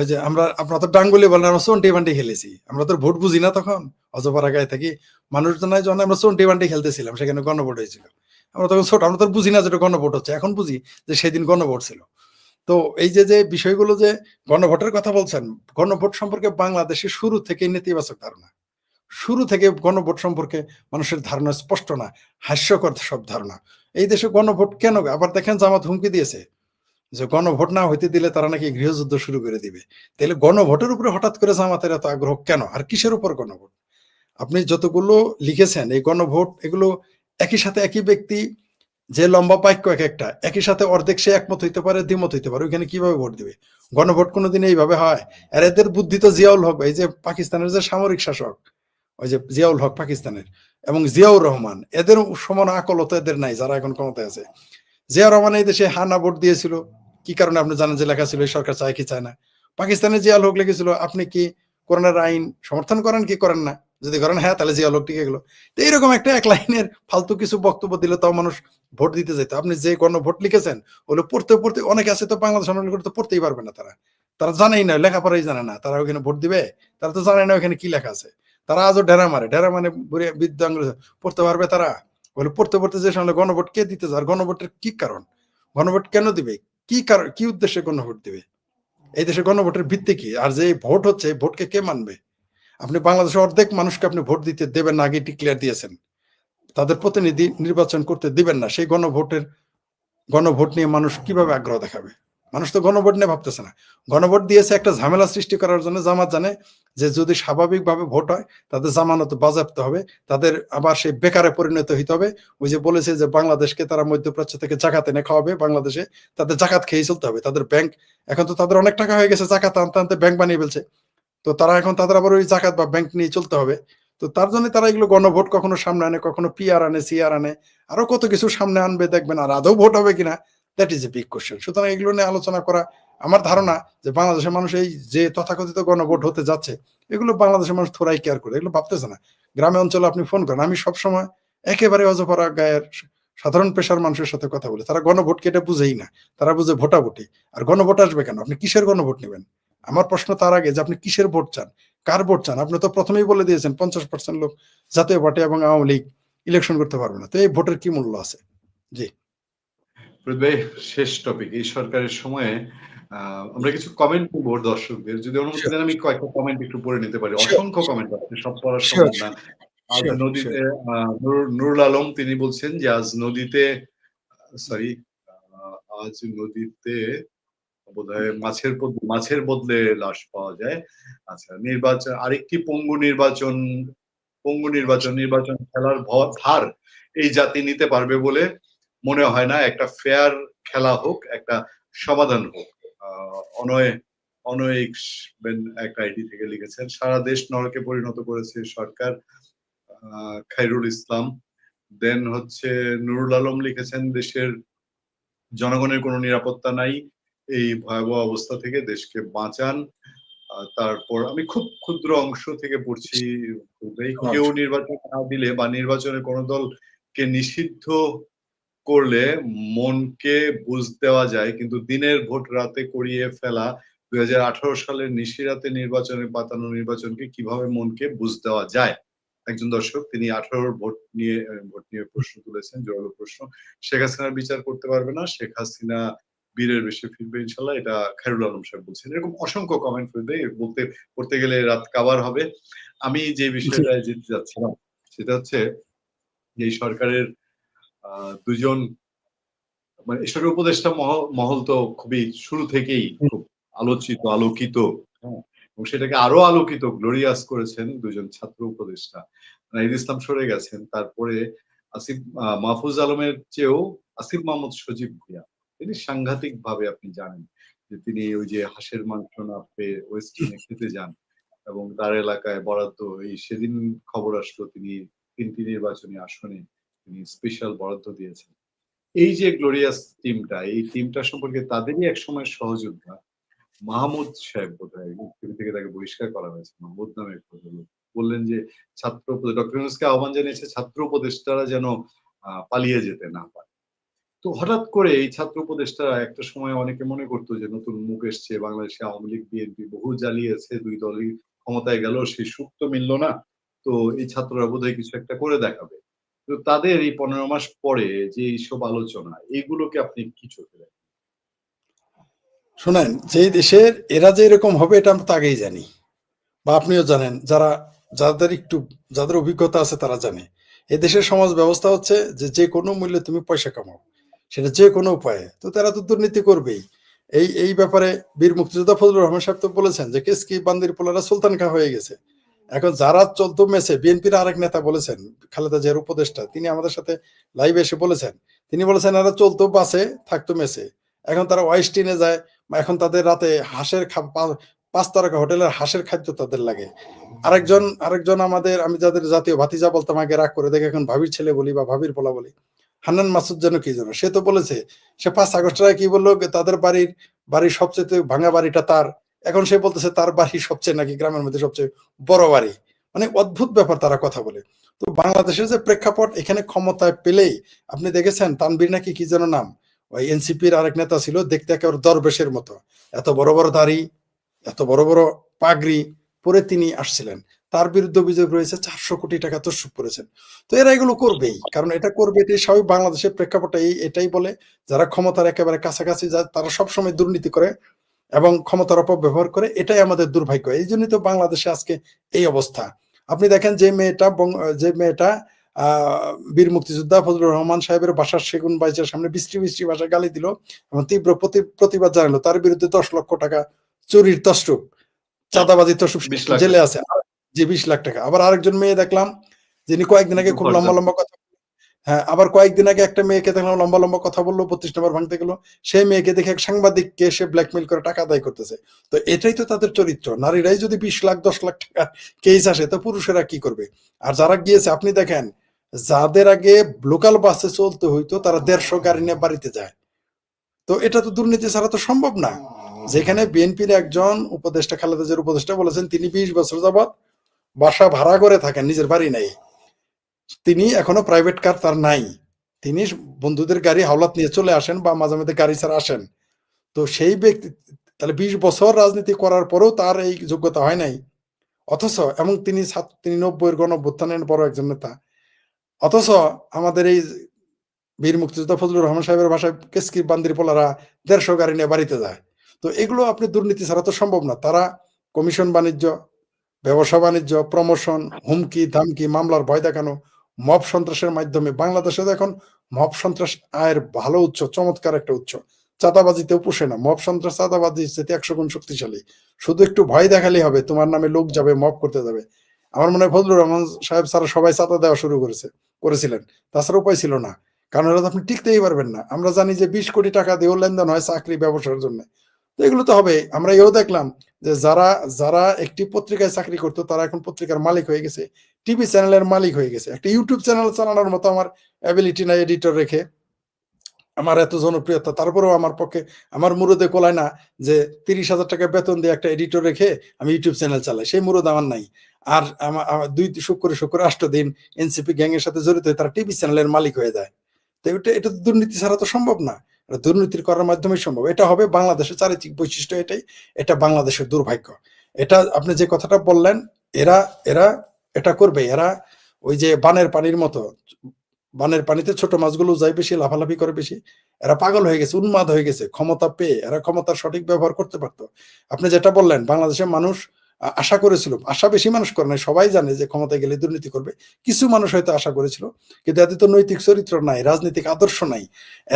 যে আপনারা তো ডাঙ্গুলি বলেন, আমরা চন্টি বান্টি খেলেছি। আমরা তো ভোট বুঝি না তখন, অজপাড়া গায়ে থাকি মানুষজনের জন্য আমরা চন্টি বান্টি খেলতেছিলাম, সেখানে গণভোট হয়েছিল। আমরা তখন ছোট, আমরা তো বুঝি না যেটা গণভোট হচ্ছে। এখন বুঝি যে সেদিন গণভোট ছিল। তো এই যে বিষয়গুলো, যে গণভোটের কথা বলছেন, গণভোট সম্পর্কে বাংলাদেশে শুরু থেকে নেতিবাচক ধারণা, শুরু থেকে গণভোট সম্পর্কে মানুষের ধারণা স্পষ্ট না, হাস্যকর সব ধারণা। এই দেশে গণভোট কেন? আবার দেখেন জামাত হুমকি দিয়েছে যে গণভোট না হইতে দিলে তারা নাকি গৃহযুদ্ধ শুরু করে দিবে। তাহলে গণভোটের উপরে হঠাৎ করে জামাতের এত আগ্রহ কেন? আর কিসের উপর গণভোট? আপনি যতগুলো লিখেছেন এই গণভোট, এগুলো একই সাথে একই ব্যক্তি যে লম্বা বাক্য এক একটা, একই সাথে অর্ধেক সে একমত হইতে পারে, দ্বিমত হইতে পারে, ওইখানে কিভাবে ভোট দিবে? গণভোট কোনোদিন এইভাবে হয়? আর এদের বুদ্ধি তো জিয়াউল হক, এই যে পাকিস্তানের যে সামরিক শাসক, ওই যে জিয়াউল হক পাকিস্তানের, এবং জিয়াউর রহমান, এদের সমান আকল তো এদের নাই যারা এখন ক্ষমতায় আছে। জিয়াউর রহমান এই দেশে হানা ভোট দিয়েছিল, কি কারণে আপনি জানেন? যে লেখা ছিল এই সরকার চায় কি চায় না। পাকিস্তানের জিয়াউল হক লিখেছিল, আপনি কি কোরআনের আইন সমর্থন করেন কি করেন না? যদি করেন হ্যাঁ, তাহলে জিয়াউল হক টিকে গেল। তো এইরকম একটা এক লাইনের ফালতু কিছু বক্তব্য দিলে তাও মানুষ ভোট দিতে যেত। আপনি যে গণভোট লিখেছেন ওগুলো পড়তে পড়তে অনেকে আছে তো বাংলাদেশ আন্দোলন করে তো পড়তেই পারবে না, তারা জানেই না, লেখাপড়াই জানে না, তারা ওখানে ভোট দিবে? তারা তো জানে না ওখানে কি লেখা আছে। তারা আজও ঢেরা মানে বিদ্যাঙ্গ পড়তে পারবে তারা? বলে পড়তে পড়তে যে সময় গণভোট কে দিতে যায়, আর গণভোটের কি কারণ, গণভোট কেন দিবে, কি কারণ, কি উদ্দেশ্যে গণভোট দিবে? এই দেশে গণভোটের ভিত্তি কি? আর যে ভোট হচ্ছে, ভোটকে কে মানবে? আপনি বাংলাদেশের অর্ধেক মানুষকে আপনি ভোট দিতে দেবেন না, আগে ডিক্লেয়ার দিয়েছেন। তাদের প্রতিনিধি নির্বাচন করতে দিবেন না, সেই গণভোট নিয়ে মানুষ কিভাবে আগ্রহ দেখাবে? মানুষ তো গণভোট নিয়ে ভাবতেছে না। গণভোট দিয়েছে একটা ঝামেলা সৃষ্টি করার জন্য। জামাত জানে যে যদি স্বাভাবিকভাবে ভোট হয় তাদের জামানত বাজেয়াপ্ত হবে, তাদের আবার সেই বেকারে পরিণত হইতে হবে। ওই যে বলেছে যে বাংলাদেশকে তারা মধ্যপ্রাচ্য থেকে জাকাত এনে খাওয়াবে, বাংলাদেশে তাদের জাকাত খেয়ে চলতে হবে। তাদের ব্যাংক এখন তো তাদের অনেক টাকা হয়ে গেছে, জাকাত আনতে আনতে ব্যাংক বানিয়ে ফেলছে। তো তারা এখন তাদের আবার ওই জাকাত বা ব্যাংক নিয়ে চলতে হবে। তো তার জন্য তারা এগুলো গণভোট কখনো সামনে আনে, কখনো পিআর আনে, সিআর আনে, আরো কত কিছু সামনে আনবে দেখবেন। আর আদৌ ভোট হবে কিনা, that is a big question. সুতরাং এগুলো নিয়ে আলোচনা করা, আমার ধারণা যে বাংলাদেশের মানুষ এই যে তথাকথিত গণভোট হতে যাচ্ছে, এগুলো বাংলাদেশের মানুষ থোড়াই কেয়ার করে, এগুলো ভাবতেছে না। গ্রামে অঞ্চলে আপনি ফোন করেন, আমি সবসময় একেবারে অজপরা গায়ের সাধারণ পেশার মানুষের সাথে কথা বলি, তারা গণভোটকে এটা বুঝেই না। তারা বুঝে ভোটাভুটি। আর গণভোট আসবে কেন? আপনি কিসের গণভোট নেবেন? আমার প্রশ্ন তার আগে যে আপনি কিসের ভোট চান, কার ভোট চান? আপনি তো প্রথমেই বলে দিয়েছেন 50% লোক জাতীয় পার্টি এবং আওয়ামী লীগ ইলেকশন করতে পারবে না। তো এই ভোটের কি মূল্য আছে? জি, ভাই, শেষ টপিক, এই সরকারের সময়ে আমরা কিছু কমেন্ট করবো দর্শকদের, যদি অনুমতি দেন আমি কয়েকটা কমেন্ট একটু পড়ে নিতে পারি। অসংখ্য কমেন্ট আছে, সব পড়া সম্ভব না। আজ নদীতে নুরুল আলম তিনি বলছেন যে আজ নদীতে আজ নদীতে বোধহয় মাছের বদলে লাশ পাওয়া যায়। আচ্ছা, নির্বাচন, আরেকটি নির্বাচন খেলার ভার এই জাতি নিতে পারবে বলে মনে হয় না। একটা ফেয়ার খেলা হোক, একটা সমাধান হোক। অনয়েক একটা আইডি থেকে লিখেছেন, সারা দেশ নরকে পরিণত করেছে সরকার। খায়রুল ইসলাম। দেন হচ্ছে নুরুল আলম লিখেছেন, দেশের জনগণের কোনো নিরাপত্তা নাই, এই ভয়াবহ অবস্থা থেকে দেশকে বাঁচান। তারপর আমি খুব ক্ষুদ্র অংশ থেকে পড়ছি। কেউ নির্বাচন না দিলে বা নির্বাচনে কোনো দলকে নিষিদ্ধ করলে মনকে বুঝ দেওয়া যায়, কিন্তু দিনের ভোট রাতে করিয়ে ফেলা 2018 সালের নিশিরাতে নির্বাচনে পাতানো নির্বাচনকে কিভাবে মনকে বুঝ দেওয়া যায়? একজন দর্শক তিনি 18 ভোট নিয়ে প্রশ্ন তুলেছেন, জোরালো প্রশ্ন। শেখ হাসিনার বিচার করতে পারবে না, শেখ হাসিনা বীরের বেশি ফিরবে ইনশাল্লাহ, এটা খায়রুল আলম সাহেব বলছেন। এরকম অসংখ্য কমেন্ট পড়তে গেলে রাত কাবার হবে। আমি যে বিষয়টা যেতে যাচ্ছিলাম সেটা হচ্ছে যে এই সরকারের দুজন মানে ঈশ্বরের উপদেষ্টা মহল তো খুবই শুরু থেকেই খুব আলোকিত, হ্যাঁ, এবং সেটাকে আরো আলোকিত, গ্লোরিয়াস করেছেন দুজন ছাত্র উপদেষ্টা। নাহিদ ইসলাম সরে গেছেন, তারপরে আসিফ মাহফুজ আলমের চেয়েও আসিফ মাহমুদ সজীব ভুঁইয়া, তিনি সাংঘাতিক ভাবে আপনি জানেন যে তিনি ওই যে হাঁসের মাংস না পেয়ে ওয়েস্টার্নে খেতে যান এবং তার এলাকায় বরাদ্দ, এই সেদিন খবর আসলো তিনি 3টি নির্বাচনী আসনে তিনি স্পেশাল বরাদ্দ দিয়েছেন। এই যে গ্লোরিয়াস টিমটা, এই টিমটা সম্পর্কে তাদেরই এক সময় সহযোদ্ধা মাহমুদ সাহেব, বোধহয় টিভি থেকে তাকে বহিষ্কার করা হয়েছে, মাহমুদ নামে এক ভদ্রলোক বললেন যে ডক্টর ইউনূসকে আহ্বান জানিয়েছে ছাত্র উপদেষ্টারা যেন পালিয়ে যেতে না পারে। তো হঠাৎ করে এই ছাত্র উপদেষ্টারা একটা সময় অনেকে মনে করতো যে নতুন মুখ এসছে, বাংলাদেশে আওয়ামী লীগ বিএনপি বহু জ্বালিয়েছে, দুই দলই ক্ষমতায় গেল, সেই সুখ তো মিলল না, তো এই ছাত্ররা বোধহয় কিছু একটা করে দেখাবে। তো তাদের এই 15 মাস পরে যে এইসব আলোচনা, এইগুলোকে আপনি কি চোখে দেখেন? শোনেন, যে দেশের এরা যে এরকম হবে এটা আমরা তো আগেই জানি, বা আপনিও জানেন, যাদের অভিজ্ঞতা আছে তারা জানে। এই দেশের সমাজ ব্যবস্থা হচ্ছে যে যে কোনো মূল্যে তুমি পয়সা কামাও, সেটা যে কোনো উপায়ে, তো তারা তো দুর্নীতি করবেই। এই ব্যাপারে বীর মুক্তিযোদ্ধা ফজলুর রহমান সাহেব তো বলেছেন যে কেসকি বান্দির পোলারা সুলতান খা হয়ে গেছে। এখন যারা চলতো মেসে, বিএনপির আরেক নেতা বলেছেন, খালেদা জিয়ার উপদেষ্টা, তিনি আমাদের সাথে লাইভে এসে বলেছেন তিনি বলেছেন এরা চলতো বাসে, থাকতো মেসে, এখন তারা ওয়েস্টিনে যায়, এখন তাদের রাতে হাঁসের 5 তারকা হোটেলের হাঁসের খাদ্য তাদের লাগে। আরেকজন আমাদের, আমি যাদের জাতীয় ভাতিজা বলতাম আগে, রাগ করে দেখে এখন ভাবির ছেলে বলি বা ভাবির পোলা বলি, হান্নান মাসুদ যেন কি যেন, সে তো বলেছে, সে 5 আগস্ট কি বললো, তাদের বাড়ির সবচেয়ে ভাঙা বাড়িটা তার, এখন সে বলতেছে তার বাড়ি সবচেয়ে নাকি গ্রামের মধ্যে সবচেয়ে বড় বাড়ি। মানে অদ্ভুত ব্যাপার তারা কথা বলে। তো বাংলাদেশের যে প্রেক্ষাপট, এখানে ক্ষমতায় পেলেই আপনি দেখেছেন তানভীর নাকি কি যেন নাম, ওই এনসিপির আরেক নেতা ছিল, দেখতে একেবারে দরবেশের মতো, এত বড় বড় দাড়ি, এত বড় বড় পাগড়ি পরে তিনি আসছিলেন। তার বিরুদ্ধে অভিযোগ রয়েছে 400 কোটি টাকা তসরুপ করেছেন। তো এরা এগুলো করবেই, কারণ এটা করবে, এটাই স্বাভাবিক। বাংলাদেশের প্রেক্ষাপটে এটাই বলে, যারা ক্ষমতার একেবারে কাছাকাছি যায় তারা সবসময় দুর্নীতি করে এবং ক্ষমতার অপব্যবহার করে, এটাই আমাদের দুর্ভাগ্য। এই জন্যই তো বাংলাদেশে আজকে এই অবস্থা। আপনি দেখেন যে মেয়েটা বীর মুক্তিযোদ্ধা ফজলুর রহমান সাহেবের বাসার সেগুন বাইচের সামনে বৃষ্টি ভাষায় গালি দিল এবং তীব্র প্রতিবাদ জানালো, তার বিরুদ্ধে 10 লক্ষ টাকা চুরির তসরুপ, চাঁদাবাজি তসরুপ, 20 লাখ জেলে টাকা। আছে। যে 20 লাখ টাকা। আবার আরেকজন মেয়ে দেখলাম, যিনি কয়েকদিন আগে খুব লম্বা কথা, হ্যাঁ, আবার কয়েকদিন আগে একটা মেয়েকে দেখলাম লম্বা কথা বললো, 25 নম্বর ভাঙতে গেল, সেই মেয়েকে দেখে এক সাংবাদিককে সে ব্ল্যাকমেল করে টাকা আদায় করতেছে। তো এটাই তো তাদের চরিত্র। নারীরাই যদি 20 লাখ 10 লাখ টাকার কেস আসে, তো পুরুষেরা কি করবে? আর যারা গিয়েছে, আপনি দেখেন, যাদের আগে লোকাল বাসে চলতে হইতো, তারা 150 গাড়ি নিয়ে বাড়িতে যায়। তো এটা তো দুর্নীতি ছাড়া তো সম্ভব না। যেখানে বিএনপির একজন উপদেষ্টা, খালেদা জিয়ার উপদেষ্টা বলেছেন, তিনি 20 বছর যাবৎ বাসা ভাড়া করে থাকেন, নিজের বাড়ি নাই, তিনি এখনো প্রাইভেট কার তার নাই, তিনি বন্ধুদের গাড়ি হাওলাত নিয়ে চলে আসেন বা মাঝে মাঝে গাড়ি ছাড়া আসেন। তো সেই ব্যক্তি তাহলে 20 বছর রাজনীতি করার পরেও তার এই যোগ্যতা হয় নাই, অথচ এবং তিনি 90-এর গণঅভ্যুত্থানের বড় একজন নেতা, অথচ আমাদের এই বীর মুক্তিযোদ্ধা ফজলুর রহমান সাহেবের ভাষায় কেসকি বান্দির পোলারা 150 গাড়ি নিয়ে বাড়িতে যায়। তো এগুলো আপনি দুর্নীতি ছাড়া তো সম্ভব না। তারা কমিশন বাণিজ্য, ব্যবসা বাণিজ্য, প্রমোশন, হুমকি ধামকি, মামলার ভয় দেখানো, মব সন্ত্রাসের মাধ্যমে, বাংলাদেশে তো এখন মব সন্ত্রাস আয়ের ভালো উৎস, চমৎকার একটা উৎস। চাঁদাবাজিতেও পুষে না, মব সন্ত্রাস চাঁদাবাজি 100 গুণ শক্তিশালী। শুধু একটু ভয় দেখালেই হবে, তোমার নামে লোক যাবে, মব করতে যাবে। আমার মনে হয় ফজলুর রহমান সাহেব ছাড়া সবাই চাঁদা দেওয়া শুরু করেছিলেন, তাছাড়া উপায় ছিল না, কারণ এরা তো আপনি টিকতেই পারবেন না। আমরা জানি যে 20 কোটি টাকা দিয়েও লেনদেন হয় চাকরি ব্যবসার জন্য। তো এগুলো তো হবে। আমরা এও দেখলাম যে যারা একটি পত্রিকায় চাকরি করতো, তারা এখন পত্রিকার মালিক হয়ে গেছে, টিভি চ্যানেলের মালিক হয়ে গেছে। একটা ইউটিউব চ্যানেল চালানোর মতো আমার অ্যাবিলিটি নাই, এডিটর রেখে, আমার এত জনপ্রিয়তা, তারপরেও আমার পক্ষে, আমার মুরদে কোলায় না যে 30,000 টাকা বেতন দিয়ে একটা এডিটর রেখে আমি ইউটিউব চ্যানেল চালাই, সেই মুরদ আমার নাই। আর আমার 2 শুক্র 8 দিন এনসিপি গ্যাং এর সাথে জড়িত হয়ে তারা টিভি চ্যানেলের মালিক হয়ে যায়। তো এটা তো দুর্নীতি ছাড়া তো সম্ভব না, এটা দুর্নীতির করার মাধ্যমে সম্ভব। এটা হবে বাংলাদেশের চারিত্রিক বৈশিষ্ট্য, এটা বাংলাদেশের দুর্ভাগ্য। এটা আপনি যে কথাটা বললেন, এরা এরা এটা করবে, এরা ওই যে বানের পানির মতো, বানের পানিতে ছোট মাছগুলো যায় বেশি, লাফালাফি করে বেশি, এরা পাগল হয়ে গেছে, উন্মাদ হয়ে গেছে। ক্ষমতা পেয়ে এরা ক্ষমতার সঠিক ব্যবহার করতে পারতো। আপনি যেটা বললেন, বাংলাদেশের মানুষ আশা করেছিল, আশা বেশি মানুষ করে নাই, সবাই জানে যে ক্ষমতায় গেলে দুর্নীতি করবে, কিছু মানুষ হয়তো আশা করেছিল, কিন্তু এদের তো নৈতিক চরিত্র নাই, রাজনৈতিক আদর্শ নাই,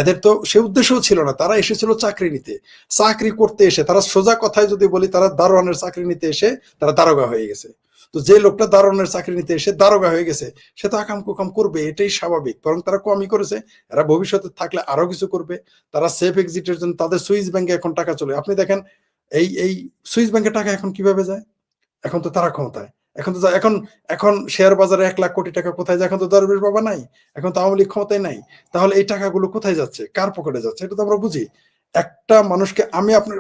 এদের তো সে উদ্দেশ্যও ছিল না। তারা এসেছিল চাকরি নিতে, চাকরি করতে এসে, তারা সোজা কথায় যদি বলি, তারা দারোয়ানের চাকরি নিতে এসে তারা দারোগা হয়ে গেছে। তো যে লোকটা দারোয়ানের চাকরি নিতে এসে দারোগা হয়ে গেছে, সে তো আকাম কুকাম করবে, এটাই স্বাভাবিক। বরং তারা কমই করেছে, এরা ভবিষ্যতে থাকলে আরো কিছু করবে। তারা সেফ এক্সিটের জন্য তাদের সুইস ব্যাংকে এখন টাকা চলে। আপনি দেখেন এই সুইস ব্যাংকে টাকা এখন কিভাবে যায়, এখন তো তারা ক্ষমতায়, এখন তো এখন শেয়ার বাজারে 1 লাখ কোটি টাকা কোথায় যায়, এখন তো দরবেশ বাবা নাই, এখন তো আওয়ামী লীগ ক্ষমতায় নাই। তাহলে এই টাকাগুলো কোথায় যাচ্ছে, কার পকেটে যাচ্ছে, এটা তো আমরা বুঝি। একটা মানুষকে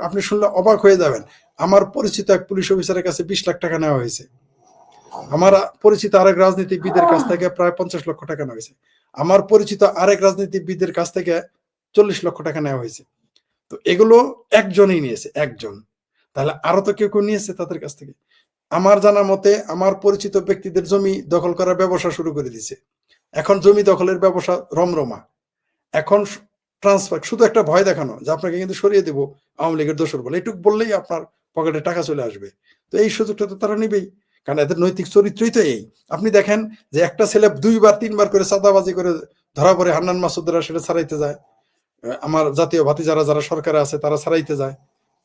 আপনি শুনলে অবাক হয়ে যাবেন, আমার পরিচিত এক পুলিশ অফিসারের কাছে 20 লাখ টাকা নেওয়া হয়েছে, আমার পরিচিত আরেক রাজনীতিবিদের কাছ থেকে প্রায় 50 লক্ষ টাকা নেওয়া হয়েছে, আমার পরিচিত আরেক রাজনীতিবিদের কাছ থেকে 40 লক্ষ টাকা নেওয়া হয়েছে। তো এগুলো একজনই নিয়েছে, একজন। তাহলে আরো তো কেউ নিয়েছে তাদের কাছ থেকে। আমার জানা মতে আমার পরিচিত ব্যক্তিদের জমি দখল করার ব্যবসা শুরু করে দিছে, এখন জমি দখলের ব্যবসা রমরমা। এখন ট্রান্সফার, শুধু একটা ভয় দেখানো যে আপনাকে কিন্তু সরিয়ে দেবো আওয়ামী লীগের দোসর বলে, এটুক বললেই আপনার পকেটে টাকা চলে আসবে। তো এই সুযোগটা তো তারা নিবেই, কারণ এদের নৈতিক চরিত্রই তো এই। আপনি দেখেন যে একটা ছেলে 2বার 3বার করে চাঁদাবাজি করে ধরা পড়ে, হান্নান মাসুদরা সেটা ছাড়াইতে যায়, আমার জাতীয় ভাতিজারা যারা সরকারে আছে তারা ছাড়াইতে যায়।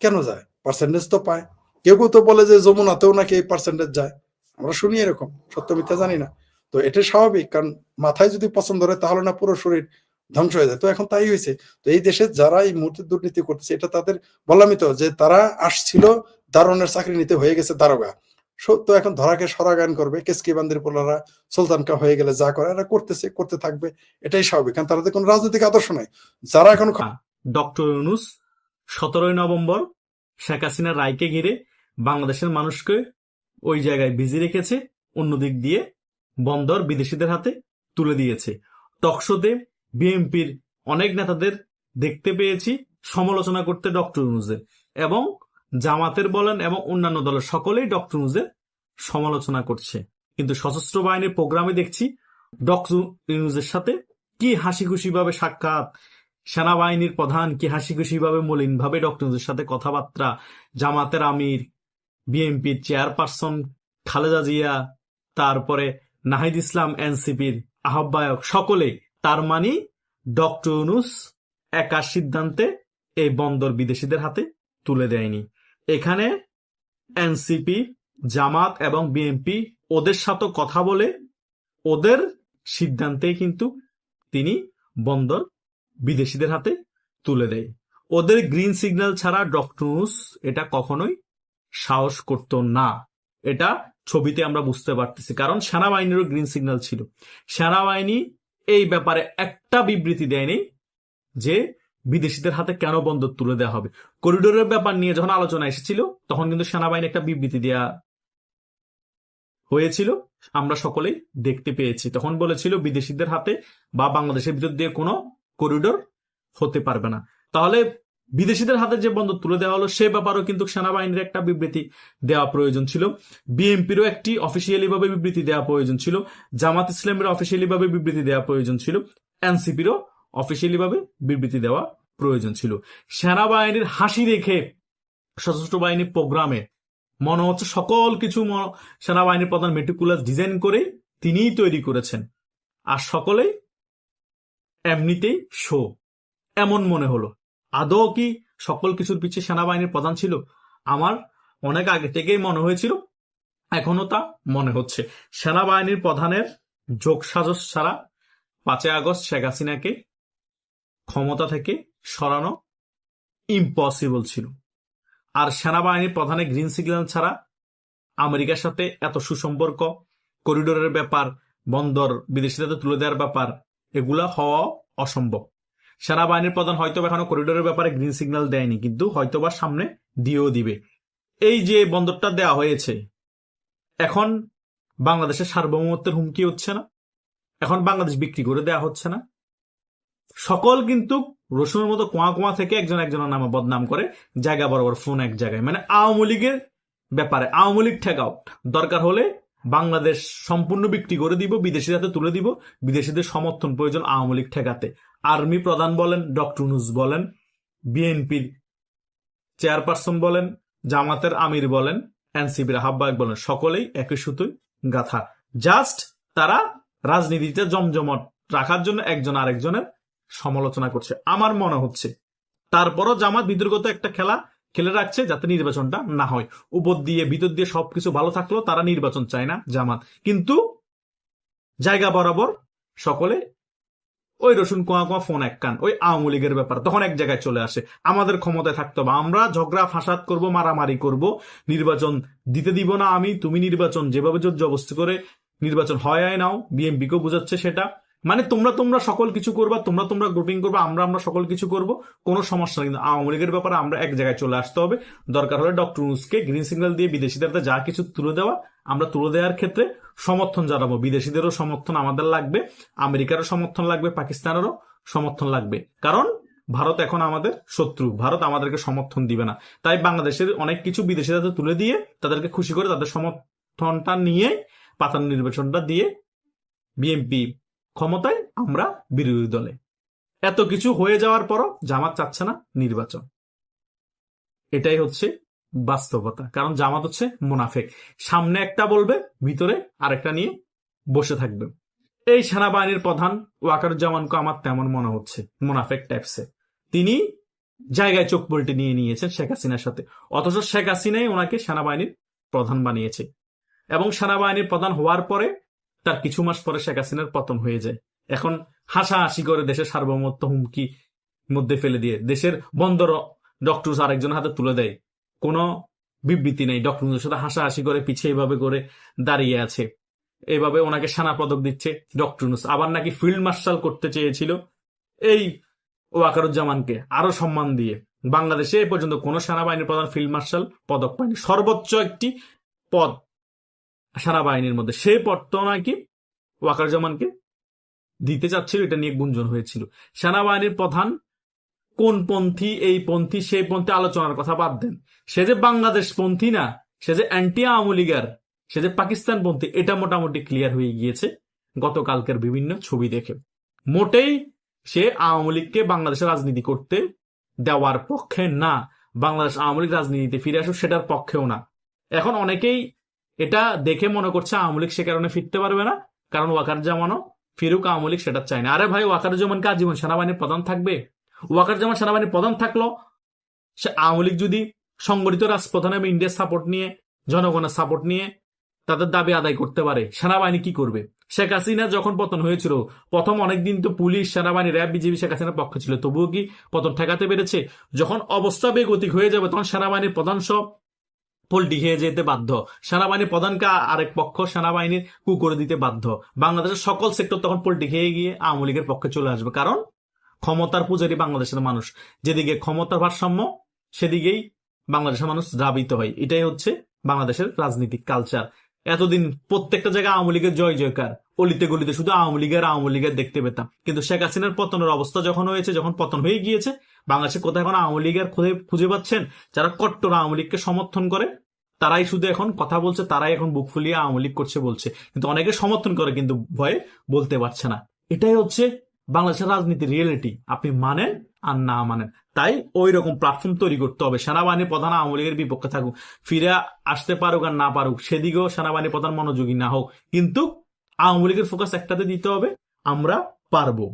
কেন যায়? পার্সেন্টেজ তো পায়। কেউ তো বলে যে যমুনাতেও নাকি এই পার্সেন্টেজ যায়, আমরা শুনি এরকম, সত্য মিথ্যা জানি না। তো এটা স্বাভাবিক, কারণ মাথায় যদি পছন্দ হয় তাহলে না পুরো শরীর ধ্বংস হয়ে যায়। তো এখন তাই হয়েছে। তো এই দেশে যারা এই মুহূর্তে দুর্নীতি করতেছে, এটা তাদের বললামই তো যে তারা আসছিল দারোয়ানের চাকরি নিতে, হয়ে গেছে দারোগা। তো এখন ধরাকে সরাগান করবে, কেসকি বান্দির পোলারা সুলতানকা হয়ে গেলে যা করে এরা করতেছে, করতে থাকবে, এটাই স্বাভাবিক। কারণ তাদের কোনো রাজনৈতিক আদর্শ নাই। যারা এখন ডক্টর ইউনূস 17 নভেম্বর শেখ হাসিনার রায়কে ঘিরে বাংলাদেশের মানুষকে ওই জায়গায় বিজি রেখেছে, অন্যদিক দিয়ে বন্দর বিদেশিদের হাতে তুলে দিয়েছে। টকশোতে বিএনপির অনেক নেতাদের দেখতে পেয়েছি সমালোচনা করতে ডক্টর ইউনূসের, এবং জামাতের বলেন এবং অন্যান্য দলের সকলেই ডক্টর ইউনূসের সমালোচনা করছে। কিন্তু সশস্ত্র বাহিনীর প্রোগ্রামে দেখছি ডক্টর ইউনূসের সাথে কি হাসি খুশি ভাবে সাক্ষাৎ, সেনাবাহিনীর প্রধান কি হাসি খুশি ভাবে মলিন ভাবে ডক্টর ইউনূসের সাথে কথাবার্তা, জামাতের আমির, বিএনপির চেয়ারপারসন খালেদা জিয়া, তারপরে নাহিদ ইসলাম এনসিপির আহ্বায়ক, সকলে। তার মানে ডক্টর ইউনূস একা সিদ্ধান্তে এই বন্দর বিদেশিদের হাতে তুলে দেয়নি। এখানে এনসিপি, জামাত এবং বিএনপি ওদের সাথে কথা বলে ওদের সিদ্ধান্তেই কিন্তু তিনি বন্দর বিদেশিদের হাতে তুলে দেয়। ওদের গ্রিন সিগন্যাল ছাড়া ডক্টর ইউনূস এটা কখনোই সাহস করত না। এটা ছবিতে আমরা বুঝতে পারতেছি, কারণ সেনাবাহিনীরও গ্রিন সিগন্যাল ছিল। সেনাবাহিনী এই ব্যাপারে একটা বিবৃতি দেয়নি যে বিদেশিদের হাতে কেন বন্দর তুলে দেওয়া হবে। করিডোরের ব্যাপার নিয়ে যখন আলোচনা এসেছিল তখন কিন্তু সেনাবাহিনী একটা বিবৃতি দেওয়া হয়েছিল, আমরা সকলেই দেখতে পেয়েছি। তখন বলেছিল বিদেশিদের হাতে বা বাংলাদেশের ভিতর দিয়ে কোনো করিডোর হতে পারবে না। তাহলে বিদেশিদের হাতে যে বন্দর তুলে দেওয়া হলো সে ব্যাপারেও কিন্তু সেনাবাহিনীর একটা বিবৃতি দেওয়া প্রয়োজন ছিল, বিএনপিরও একটি অফিসিয়ালি ভাবে বিবৃতি দেওয়া প্রয়োজন ছিল, জামাত ইসলামের অফিসিয়ালি ভাবে বিবৃতি দেওয়া প্রয়োজন ছিল, এনসিপিরও অফিসিয়ালি ভাবে বিবৃতি দেওয়া প্রয়োজন ছিল। সেনাবাহিনীর হাসি দেখে সশস্ত্র বাহিনীর প্রোগ্রামে মনে হচ্ছে সকল কিছু সেনাবাহিনীর প্রধান মেটিকুলাস ডিজাইন করে তিনিই তৈরি করেছেন, আর সকলেই এমনিতেই শো, এমন মনে হলো। আদৌ কি সকল কিছুর পিছিয়ে সেনাবাহিনীর প্রধান ছিল? আমার অনেক আগে থেকেই মনে হয়েছিল, এখনো তা মনে হচ্ছে। সেনাবাহিনীর প্রধানের যোগসাজশ ছাড়া 5 আগস্ট শেখ হাসিনাকে ক্ষমতা থেকে সরানো ইম্পসিবল ছিল। আর সেনাবাহিনীর প্রধানের গ্রিন সিগন্যাল ছাড়া আমেরিকার সাথে এত সুসম্পর্ক, করিডোরের ব্যাপার, বন্দর বিদেশিদের তুলে দেওয়ার ব্যাপার, এগুলা হওয়া অসম্ভব। সেনাবাহিনীর প্রধান হয়তো এখনো করিডোরের ব্যাপারে গ্রিন সিগন্যাল দেয়নি, কিন্তু হয়তোবা সামনে দিয়েও দিবে। এই যে বন্দরটা দেওয়া হয়েছে, এখন বাংলাদেশের সার্বভৌমত্বের হুমকি হচ্ছে না? এখন বাংলাদেশ বিক্রি করে দেওয়া হচ্ছে না? সকল কিন্তু রসুনের মতো কোয়া কোয়া থেকে একজন একজনের নামে বদনাম করে, জায়গা বরাবর ফোন এক জায়গায়। মানে আওয়ামী লীগের ব্যাপারে আওয়ামী লীগ ঠেক আউট, দরকার হলে বাংলাদেশ সম্পূর্ণ বিক্রি করে দিব, বিদেশিদের হাতে তুলে দিব, বিদেশিদের সমর্থন প্রয়োজন আওয়ামী লীগ ঠেকাতে। আর্মি প্রধান বলেন, ডক্টর ইউনূস বলেন, বিএনপির চেয়ারপারসন বলেন, জামাতের আমির বলেন, এনসিপির আহ্বায়ক বলেন, সকলেই একই সুতোয় গাথা। জাস্ট তারা রাজনীতিতে জমজমট রাখার জন্য একজন আরেকজনের সমালোচনা করছে আমার মনে হচ্ছে। তারপরও জামাত বিতর্কত একটা খেলা খেলে রাখছে যাতে নির্বাচনটা না হয়। উপর দিয়ে ভিতর দিয়ে সবকিছু ভালো থাকলেও তারা নির্বাচন চায় না জামাত, কিন্তু জায়গা বরাবর সকলে ওই রসুন কোয়া কোয়া ফোন এক কান, ওই আওয়ামী লীগের ব্যাপার তখন এক জায়গায় চলে আসে। আমাদের ক্ষমতায় থাকতে হবে, আমরা ঝগড়া ফাসাদ করব, মারামারি করব, নির্বাচন দিতে দিব না আমি, তুমি নির্বাচন যেভাবে জোর জবরদস্তি করে নির্বাচন হয় নাও। বিএনপিকেও বোঝাচ্ছে সেটা, মানে তোমরা সকল কিছু করবা, তোমরা গ্রুপিং করবা, আমরা সকল কিছু করব, কোনো সমস্যা নেই। কিন্তু আওয়ামী লীগের ব্যাপারে আমরা এক জায়গায় চলে আসতে হবে। দরকার হলে ডক্টর ইউনূসকে গ্রিন সিগন্যাল দিয়ে বিদেশিদের যা কিছু তুলে দেওয়া, আমরা তুলে দেওয়ার ক্ষেত্রে সমর্থন জানাবো। বিদেশিদেরও সমর্থন আমাদের লাগবে, আমেরিকারও সমর্থন লাগবে, পাকিস্তানেরও সমর্থন লাগবে, কারণ ভারত এখন আমাদের শত্রু, ভারত আমাদেরকে সমর্থন দিবে না। তাই বাংলাদেশের অনেক কিছু বিদেশিদের তুলে দিয়ে তাদেরকে খুশি করে তাদের সমর্থনটা নিয়ে পাতানো নির্বাচনটা দিয়ে বিএনপি ক্ষমতায়, আমরা বিরোধী দলে। এত কিছু হয়ে যাওয়ার পরও জামাত চাচ্ছে না নির্বাচন, এটাই হচ্ছে বাস্তবতা। কারণ জামাত হচ্ছে মুনাফেক, সামনে একটা বলবে, ভিতরে আরেকটা নিয়ে বসে থাকবে। এই সেনাবাহিনীর প্রধান ওয়াকারুজ্জামানকে আমার তেমন মনে হচ্ছে মুনাফেক টাইপসে। তিনি জায়গায় চোখ পল্টে নিয়ে নিয়েছেন শেখ হাসিনার সাথে, অথচ শেখ হাসিনাই ওনাকে সেনাবাহিনীর প্রধান বানিয়েছে। এবং সেনাবাহিনীর প্রধান হওয়ার পরে তার কিছু মাস পরে শেখ হাসিনার পতন হয়ে যায়। এখন হাসাহাসি করে দেশের সার্বভৌমত্ব হুমকি মধ্যে ফেলে দিয়ে দেশের বন্দর ডক্টর আরেকজনের হাতে তুলে দেয়, কোনো বিবৃতি নেই, ডক্টর সাথে হাসাহাসি করে পিছিয়ে এভাবে করে দাঁড়িয়ে আছে, এভাবে ওনাকে সেনা পদক দিচ্ছে ডক্টর ইউনূস। আবার নাকি ফিল্ড মার্শাল করতে চেয়েছিল এই ওয়াকারুজ্জামানকে আরো সম্মান দিয়ে। বাংলাদেশে এ পর্যন্ত কোন সেনাবাহিনীর প্রধান ফিল্ড মার্শাল পদক পায়নি, সর্বোচ্চ একটি পদ সেনাবাহিনীর মধ্যে, সেই পদটাও নাকি ওয়াকারুজ্জামানকে দিতে চাচ্ছিল, এটা নিয়ে গুঞ্জন হয়েছিল। সেনাবাহিনীর প্রধান কোন পন্থী, এই পন্থী সেই পন্থী আলোচনার কথা বাদ দেন, সে যে বাংলাদেশ পন্থী না, সে যে অ্যান্টি আওয়ামী লীগার, সে যে পাকিস্তান পন্থী, এটা মোটামুটি ক্লিয়ার হয়ে গিয়েছে গতকালকের বিভিন্ন ছবি দেখে। মোটেই সে আওয়ামী লীগকে বাংলাদেশের রাজনীতি করতে দেওয়ার পক্ষে না, বাংলাদেশ আওয়ামী লীগ রাজনীতিতে ফিরে আসুক সেটার পক্ষেও না। এখন অনেকেই এটা দেখে মনে করছে আওয়ামী লীগ সে কারণে ফিরতে পারবে না, কারণ ওয়াকারুজ্জামানও ফিরুক, আওয়ামী লীগ সেটা চায় না। আরে ভাই, ওয়াকারুজ্জামানকে আজীবন সেনাবাহিনীর প্রধান থাকবে? ওয়াকারুজ্জামান সেনাবাহিনীর প্রধান থাকলো, সে আওয়ামী লীগ যদি সংগঠিত রাজপ্রধান এবং ইন্ডিয়ার সাপোর্ট নিয়ে, জনগণের সাপোর্ট নিয়ে তাদের দাবি আদায় করতে পারে, সেনাবাহিনী কি করবে? শেখ হাসিনা যখন পতন হয়েছিল, প্রথম অনেকদিন তো পুলিশ, সেনাবাহিনী, র্যাব, বিজিবি শেখ হাসিনার পক্ষে ছিল, তবুও কি পতন ঠেকাতে পেরেছে? যখন অবস্থা বেগতিক হয়ে যাবে তখন সেনাবাহিনীর প্রধান সব পল্টি খেয়ে যেতে বাধ্য, সেনাবাহিনীর প্রধানকে আরেক পক্ষ সেনাবাহিনীর কু করে দিতে বাধ্য। বাংলাদেশের সকল সেক্টর তখন পল্টি খেয়ে গিয়ে আওয়ামী লীগের পক্ষে চলে আসবে, কারণ ক্ষমতার পূজারী বাংলাদেশের মানুষ, যেদিকে ক্ষমতার ভারসাম্য সেদিকেই বাংলাদেশের মানুষ ধাবিত হয়। এটাই হচ্ছে বাংলাদেশের রাজনীতিক কালচার। এতদিন প্রত্যেকটা জায়গায় আওয়ামী লীগের জয় জয়কার, অলিতে গলিতে শুধু আওয়ামী লীগের দেখতে পেতাম, কিন্তু শেখ হাসিনার পতনের অবস্থা যখন হয়েছে, যখন পতন হয়ে গিয়েছে, বাংলাদেশে কোথায় এখন আওয়ামী লীগের খুঁজে পাচ্ছেন? যারা কট্টর আওয়ামী লীগকে সমর্থন করে তারাই শুধু এখন কথা বলছে, তারাই এখন বুক ফুলিয়ে আওয়ামী লীগ করছে বলছে, কিন্তু অনেকে সমর্থন করে কিন্তু ভয়ে বলতে পারছে না। এটাই হচ্ছে বাংলাদেশের রাজনীতির রিয়েলিটি, আপনি মানেন আর না মানেন। তাই ওই রকম প্ল্যাটফর্ম তৈরি করতে হবে, সেনাবাহিনীর প্রধান আওয়ামী লীগের বিপক্ষে থাকুক, ফিরে আসতে পারুক আর না পারুক, সেদিকেও সেনাবাহিনীর প্রধান মনোযোগী না হোক, কিন্তু আওয়ামী লীগের ফোকাস একটাতে দিতে হবে, আমরা পারবো।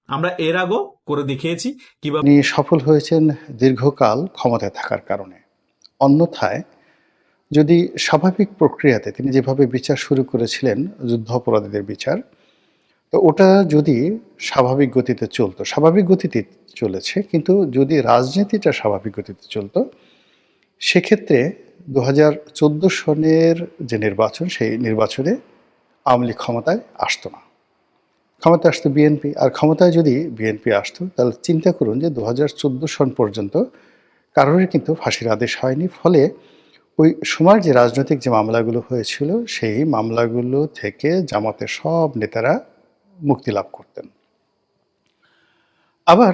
আমরা এর আগেও করে দেখিয়েছি কিভাবে। তিনি সফল হয়েছেন দীর্ঘকাল ক্ষমতায় থাকার কারণে। অন্যথায় যদি স্বাভাবিক প্রক্রিয়াতে তিনি যেভাবে বিচার শুরু করেছিলেন, যুদ্ধ অপরাধীদের বিচার, তো ওটা যদি স্বাভাবিক গতিতে চলতো, স্বাভাবিক গতিতে চলেছে, কিন্তু যদি রাজনীতিটা স্বাভাবিক গতিতে চলতো, সেক্ষেত্রে 2014 সনের যে নির্বাচন, সেই নির্বাচনে আওয়ামী লীগ ক্ষমতায় আসতো না, ক্ষমতায় আসতো বিএনপি। আর ক্ষমতায় যদি বিএনপি আসতো, তাহলে চিন্তা করুন যে 2014 সন পর্যন্ত কারোরই কিন্তু ফাঁসির আদেশ হয়নি। ফলে ওই সময় যে রাজনৈতিক যে মামলাগুলো হয়েছিল, সেই মামলাগুলো থেকে জামাতের সব নেতারা মুক্তি লাভ করতেন। আবার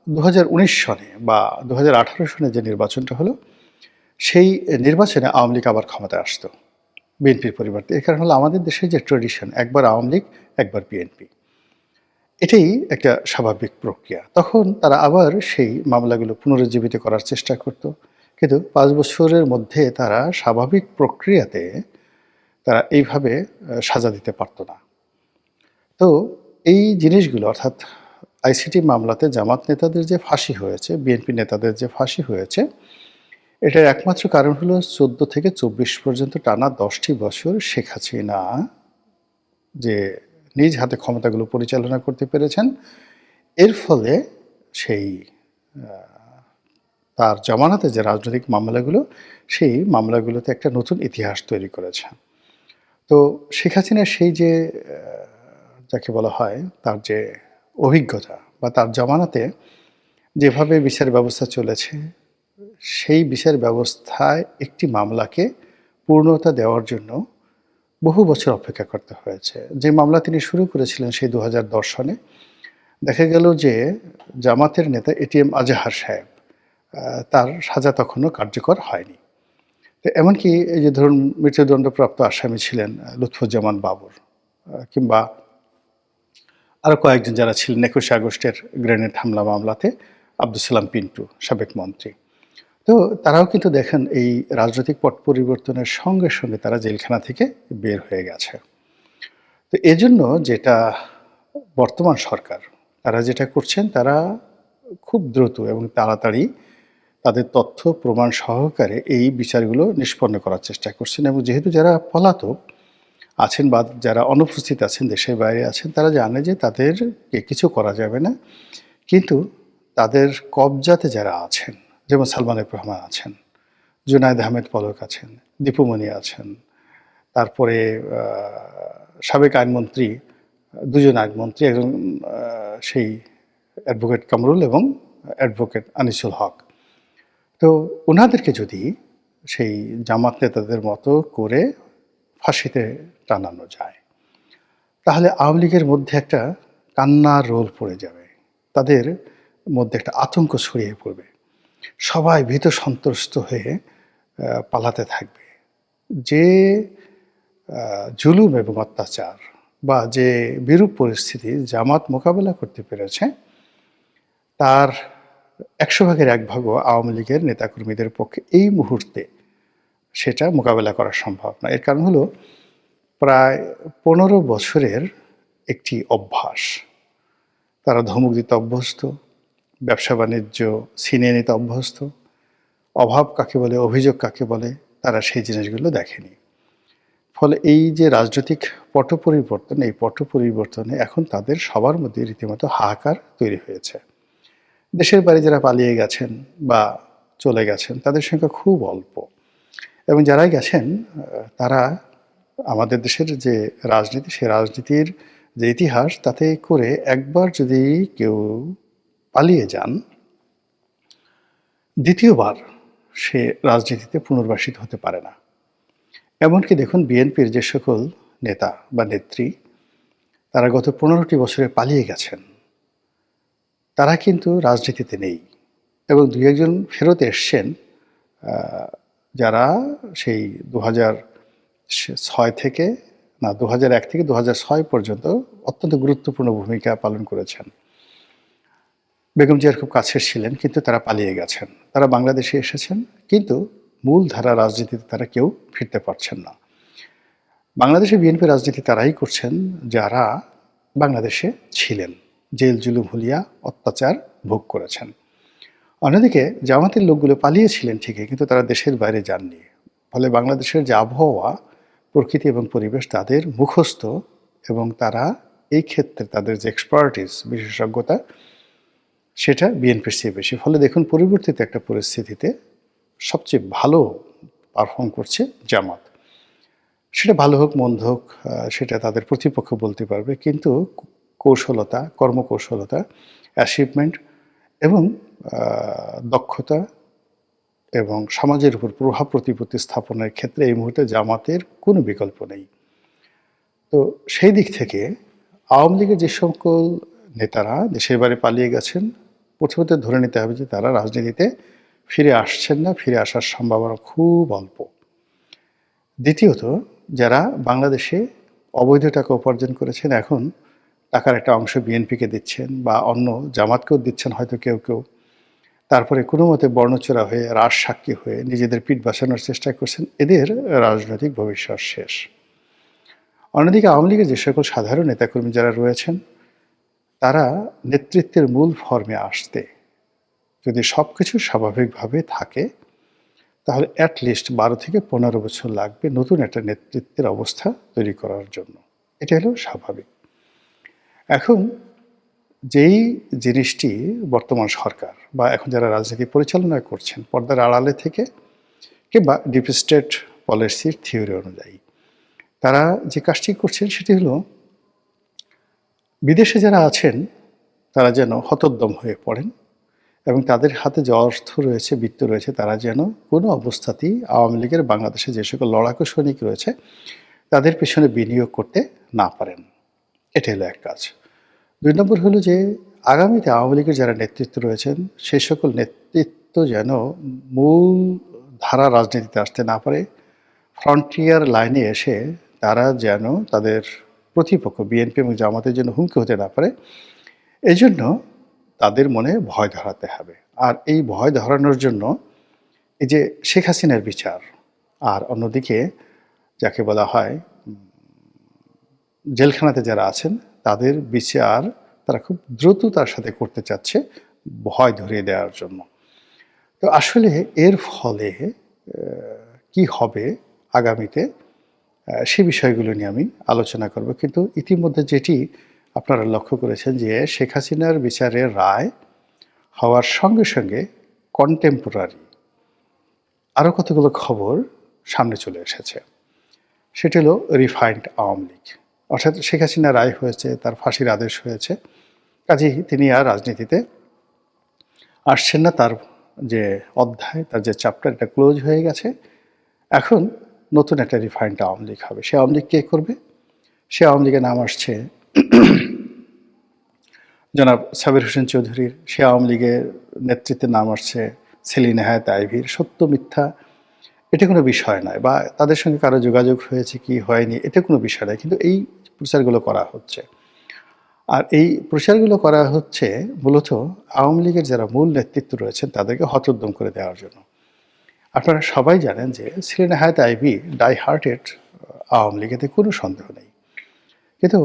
2019 সনে বা 2018 সনে যে নির্বাচনটা হলো, সেই নির্বাচনে আওয়ামী লীগ আবার ক্ষমতায় আসতো বিএনপির পরিবর্তে। এর কারণ হলো আমাদের দেশে যে ট্রেডিশন, একবার আওয়ামী লীগ একবার বিএনপি, এটাই একটা স্বাভাবিক প্রক্রিয়া। তখন তারা আবার সেই মামলাগুলো পুনরুজ্জীবিত করার চেষ্টা করত, কিন্তু 5 বছরের মধ্যে তারা স্বাভাবিক প্রক্রিয়াতে তারা এইভাবে সাজা দিতে পারতো না। তো এই জিনিসগুলো, অর্থাৎ আইসিটি মামলাতে জামাত নেতাদের যে ফাঁসি হয়েছে, বিএনপি নেতাদের যে ফাঁসি হয়েছে, এটার একমাত্র কারণ হলো 14 থেকে 24 পর্যন্ত টানা 10টি বছর শেখ হাসিনা যে নিজ হাতে ক্ষমতাগুলো পরিচালনা করতে পেরেছেন, এর ফলে সেই তার জামানাতে যে রাজনৈতিক মামলাগুলো, সেই মামলাগুলোতে একটা নতুন ইতিহাস তৈরি করেছে। তো শেখ হাসিনার সেই যে যাকে বলা হয় তার যে অভিজ্ঞতা, বা তার জামানাতে যেভাবে বিচার ব্যবস্থা চলেছে, সেই বিচার ব্যবস্থায় একটি মামলাকে পূর্ণতা দেওয়ার জন্য বহু বছর অপেক্ষা করতে হয়েছে। যে মামলা তিনি শুরু করেছিলেন সেই 2010 সনে, দেখা গেল যে জামাতের নেতা এটিএম আজহার সাহেব, তার সাজা তখনও কার্যকর হয়নি। তো এমনকি এই যে ধরুন মৃত্যুদণ্ডপ্রাপ্ত আসামি ছিলেন লুৎফুজ্জামান বাবর, কিংবা আরও কয়েকজন যারা ছিলেন 21 আগস্টের গ্রেনেড হামলা মামলাতে আব্দুল সালাম পিন্টু, সাবেক মন্ত্রী, তো তারাও কিন্তু দেখেন এই রাজনৈতিক পট পরিবর্তনের সঙ্গে সঙ্গে তারা জেলখানা থেকে বের হয়ে গেছে। তো এজন্য যেটা বর্তমান সরকার তারা যেটা করছেন, তারা খুব দ্রুত এবং তাড়াতাড়ি তাদের তথ্য প্রমাণ সহকারে এই বিচারগুলো নিষ্পন্ন করার চেষ্টা করছেন। এবং যেহেতু যারা পলাতক, আছেন বা যারা অনুপস্থিত আছেন, দেশের বাইরে আছেন, তারা জানে যে তাদেরকে কিছু করা যাবে না। কিন্তু তাদের কবজাতে যারা আছেন, যেমন সালমান এফ রহমান আছেন, জুনায়েদ আহমেদ পলক আছেন, দীপুমণি আছেন, তারপরে সাবেক আইনমন্ত্রী, দুজন আইনমন্ত্রী, একজন সেই অ্যাডভোকেট কামরুল এবং অ্যাডভোকেট আনিসুল হক। তো ওনাদেরকে যদি সেই জামাত নেতাদের মতো করে ফাঁসিতে টানানো যায়, তাহলে আওয়ামী লীগের মধ্যে একটা কান্নার রোল পড়ে যাবে, তাদের মধ্যে একটা আতঙ্ক ছড়িয়ে পড়বে, সবাই ভীত সন্ত্রস্ত হয়ে পালাতে থাকবে। যে জুলুম এবং অত্যাচার বা যে বিরূপ পরিস্থিতি জামাত মোকাবেলা করতে পেরেছে, তার 100 ভাগের 1 ভাগও আওয়ামী লীগের নেতাকর্মীদের পক্ষে এই মুহূর্তে সেটা মোকাবেলা করা সম্ভব না। এর কারণ হলো প্রায় 15 বছরের একটি অভ্যাস। তারা ধমক দিতে অভ্যস্ত, ব্যবসা বাণিজ্য ছিনিয়ে নিতে অভ্যস্ত, অভাব কাকে বলে, অভিযোগ কাকে বলে, তারা সেই জিনিসগুলো দেখেনি। ফলে এই যে রাজনৈতিক পট পরিবর্তন, এই পট পরিবর্তনে এখন তাদের সবার মধ্যে রীতিমতো হাহাকার তৈরি হয়েছে। দেশের বাইরে যারা পালিয়ে গেছেন বা চলে গেছেন তাদের সংখ্যা খুব অল্প, এবং যারাই গেছেন তারা আমাদের দেশের যে রাজনীতি, সেই রাজনীতির যে ইতিহাস, তাতে করে একবার যদি কেউ পালিয়ে যান, দ্বিতীয়বার সে রাজনীতিতে পুনর্বাসিত হতে পারে না। এমনকি দেখুন, বিএনপির যে সকল নেতা বা নেত্রী তারা গত 15টি বছরে পালিয়ে গেছেন, তারা কিন্তু রাজনীতিতে নেই, এবং 2-1 ফেরত এসছেন, যারা সেই 2006 থেকে 2001 থেকে 2006 পর্যন্ত অত্যন্ত গুরুত্বপূর্ণ ভূমিকা পালন করেছেন। বেগম জিয়ার খুব কাছের ছিলেন, কিন্তু তারা পালিয়ে গেছেন। তারা বাংলাদেশে এসেছেন, কিন্তু মূল ধারা রাজনীতিতে তারা কেউ ফিরতে পারছেন না। বাংলাদেশে বিএনপি রাজনীতি তারাই করছেন যারা বাংলাদেশে ছিলেন, জেল জুলুম হুলিয়া অত্যাচার ভোগ করেছেন। অন্যদিকে জামাতের লোকগুলো পালিয়েছিলেন ঠিকই, কিন্তু তারা দেশের বাইরে যাননি। ফলে বাংলাদেশের যে আবহাওয়া, প্রকৃতি এবং পরিবেশ তাদের মুখস্থ, এবং তারা এই ক্ষেত্রে তাদের যে এক্সপার্টিস, বিশেষজ্ঞতা, সেটা বিএনপির চেয়ে বেশি। ফলে দেখুন, পরিবর্তিত একটা পরিস্থিতিতে সবচেয়ে ভালো পারফর্ম করছে জামাত। সেটা ভালো হোক মন্দ হোক, সেটা তাদের প্রতিপক্ষ বলতে পারবে, কিন্তু কৌশলতা, কর্মকৌশলতা, অ্যাচিভমেন্ট এবং দক্ষতা এবং সমাজের উপর প্রভাব প্রতিপত্তি স্থাপনের ক্ষেত্রে এই মুহূর্তে জামাতের কোনো বিকল্প নেই। তো সেই দিক থেকে আওয়ামী লীগের যে সকল নেতারা দেশের বাইরে পালিয়ে গেছেন, প্রথমত ধরে নিতে হবে যে তারা রাজনীতিতে ফিরে আসছেন না, ফিরে আসার সম্ভাবনা খুব অল্প। দ্বিতীয়ত, যারা বাংলাদেশে অবৈধ টাকা উপার্জন করেছেন, এখন টাকার একটা অংশ বিএনপিকে দিচ্ছেন বা অন্য জামাতকেও দিচ্ছেন হয়তো কেউ কেউ, তারপরে কোনো মতে বর্ণচোরা হয়ে, রাজ সাক্ষী হয়ে নিজেদের পিঠ বাঁচানোর চেষ্টা করছেন, এদের রাজনৈতিক ভবিষ্যৎ শেষ। অন্যদিকে আওয়ামী লীগের যে সকল সাধারণ নেতাকর্মী যারা রয়েছেন, তারা নেতৃত্বের মূল ফর্মে আসতে যদি সব কিছু স্বাভাবিকভাবে থাকে, তাহলে অ্যাটলিস্ট 12 থেকে 15 বছর লাগবে নতুন একটা নেতৃত্বের অবস্থা তৈরি করার জন্য। এটা হলো স্বাভাবিক। এখন যেই জিনিসটি বর্তমান সরকার বা এখন যারা রাজনীতি পরিচালনা করছেন পর্দার আড়ালে থেকে কিংবা ডিপ স্টেট পলিসির থিওরি অনুযায়ী, তারা যে কাজটি করছেন সেটি হলো বিদেশে যারা আছেন তারা যেন হতোদ্যম হয়ে পড়েন, এবং তাদের হাতে যে অর্থ রয়েছে, বিত্ত রয়েছে, তারা যেন কোনো অবস্থাতেই আওয়ামী লীগের বাংলাদেশে যে সকল লড়াকু সৈনিক রয়েছে তাদের পেছনে বিনিয়োগ করতে না পারেন। এটা হলো এক কাজ। 2 নম্বর হলো যে আগামীতে আওয়ামী লীগের যারা নেতৃত্ব রয়েছেন সেই সকল নেতৃত্ব যেন মূল ধারা রাজনীতিতে আসতে না পারে, ফ্রন্টিয়ার লাইনে এসে তারা যেন তাদের প্রতিপক্ষ বিএনপি এবং জামাতের জন্য হুমকি হতে না পারে, এই জন্য তাদের মনে ভয় ধরাতে হবে। আর এই ভয় ধরানোর জন্য এই যে শেখ হাসিনার বিচার, আর অন্যদিকে যাকে বলা হয় জেলখানাতে যারা আছেন তাদের বিচার তারা খুব দ্রুততার সাথে করতে চাচ্ছে ভয় ধরিয়ে দেওয়ার জন্য। তো আসলে এর ফলে কি হবে আগামীতে, সে বিষয়গুলো নিয়ে আমি আলোচনা করব। কিন্তু ইতিমধ্যে যেটি আপনারা লক্ষ্য করেছেন যে শেখ হাসিনার বিচারের রায় হওয়ার সঙ্গে সঙ্গে কন্টেম্পোরারি আরও কতগুলো খবর সামনে চলে এসেছে। সেটি হলো রিফাইন্ড আওয়ামী লীগ, অর্থাৎ শেখ হাসিনা রায় হয়েছে, তার ফাঁসির আদেশ হয়েছে, কাজেই তিনি আর রাজনীতিতে আসছেন না। তার যে অধ্যায়, তার যে চ্যাপ্টার, এটা ক্লোজ হয়ে গেছে। এখন নতুন একটা রিফাইন্ড আওয়ামী লীগ হবে। সে আওয়ামী লীগ কে করবে? সে আওয়ামী লীগের নাম আসছে জনাব সাবির হোসেন চৌধুরীর, সে আওয়ামী লীগের নেতৃত্বের নাম আসছে সেলিনা হায়াত আইভীর। সত্য মিথ্যা এটা কোনো বিষয় নয়, বা তাদের সঙ্গে কারো যোগাযোগ হয়েছে কি হয়নি এটা কোনো বিষয় নয়, কিন্তু এই প্রচারগুলো করা হচ্ছে। আর এই প্রচারগুলো করা হচ্ছে মূলত আওয়ামী লীগের যারা মূল নেতৃত্ব রয়েছেন তাদেরকে হতোদ্যম করে দেওয়ার জন্য। আপনারা সবাই জানেন যে সেলিনা হায়াত আইভী ডাই হার্টেড আওয়ামী লীগ, এতে কোনো সন্দেহ নেই। কিন্তু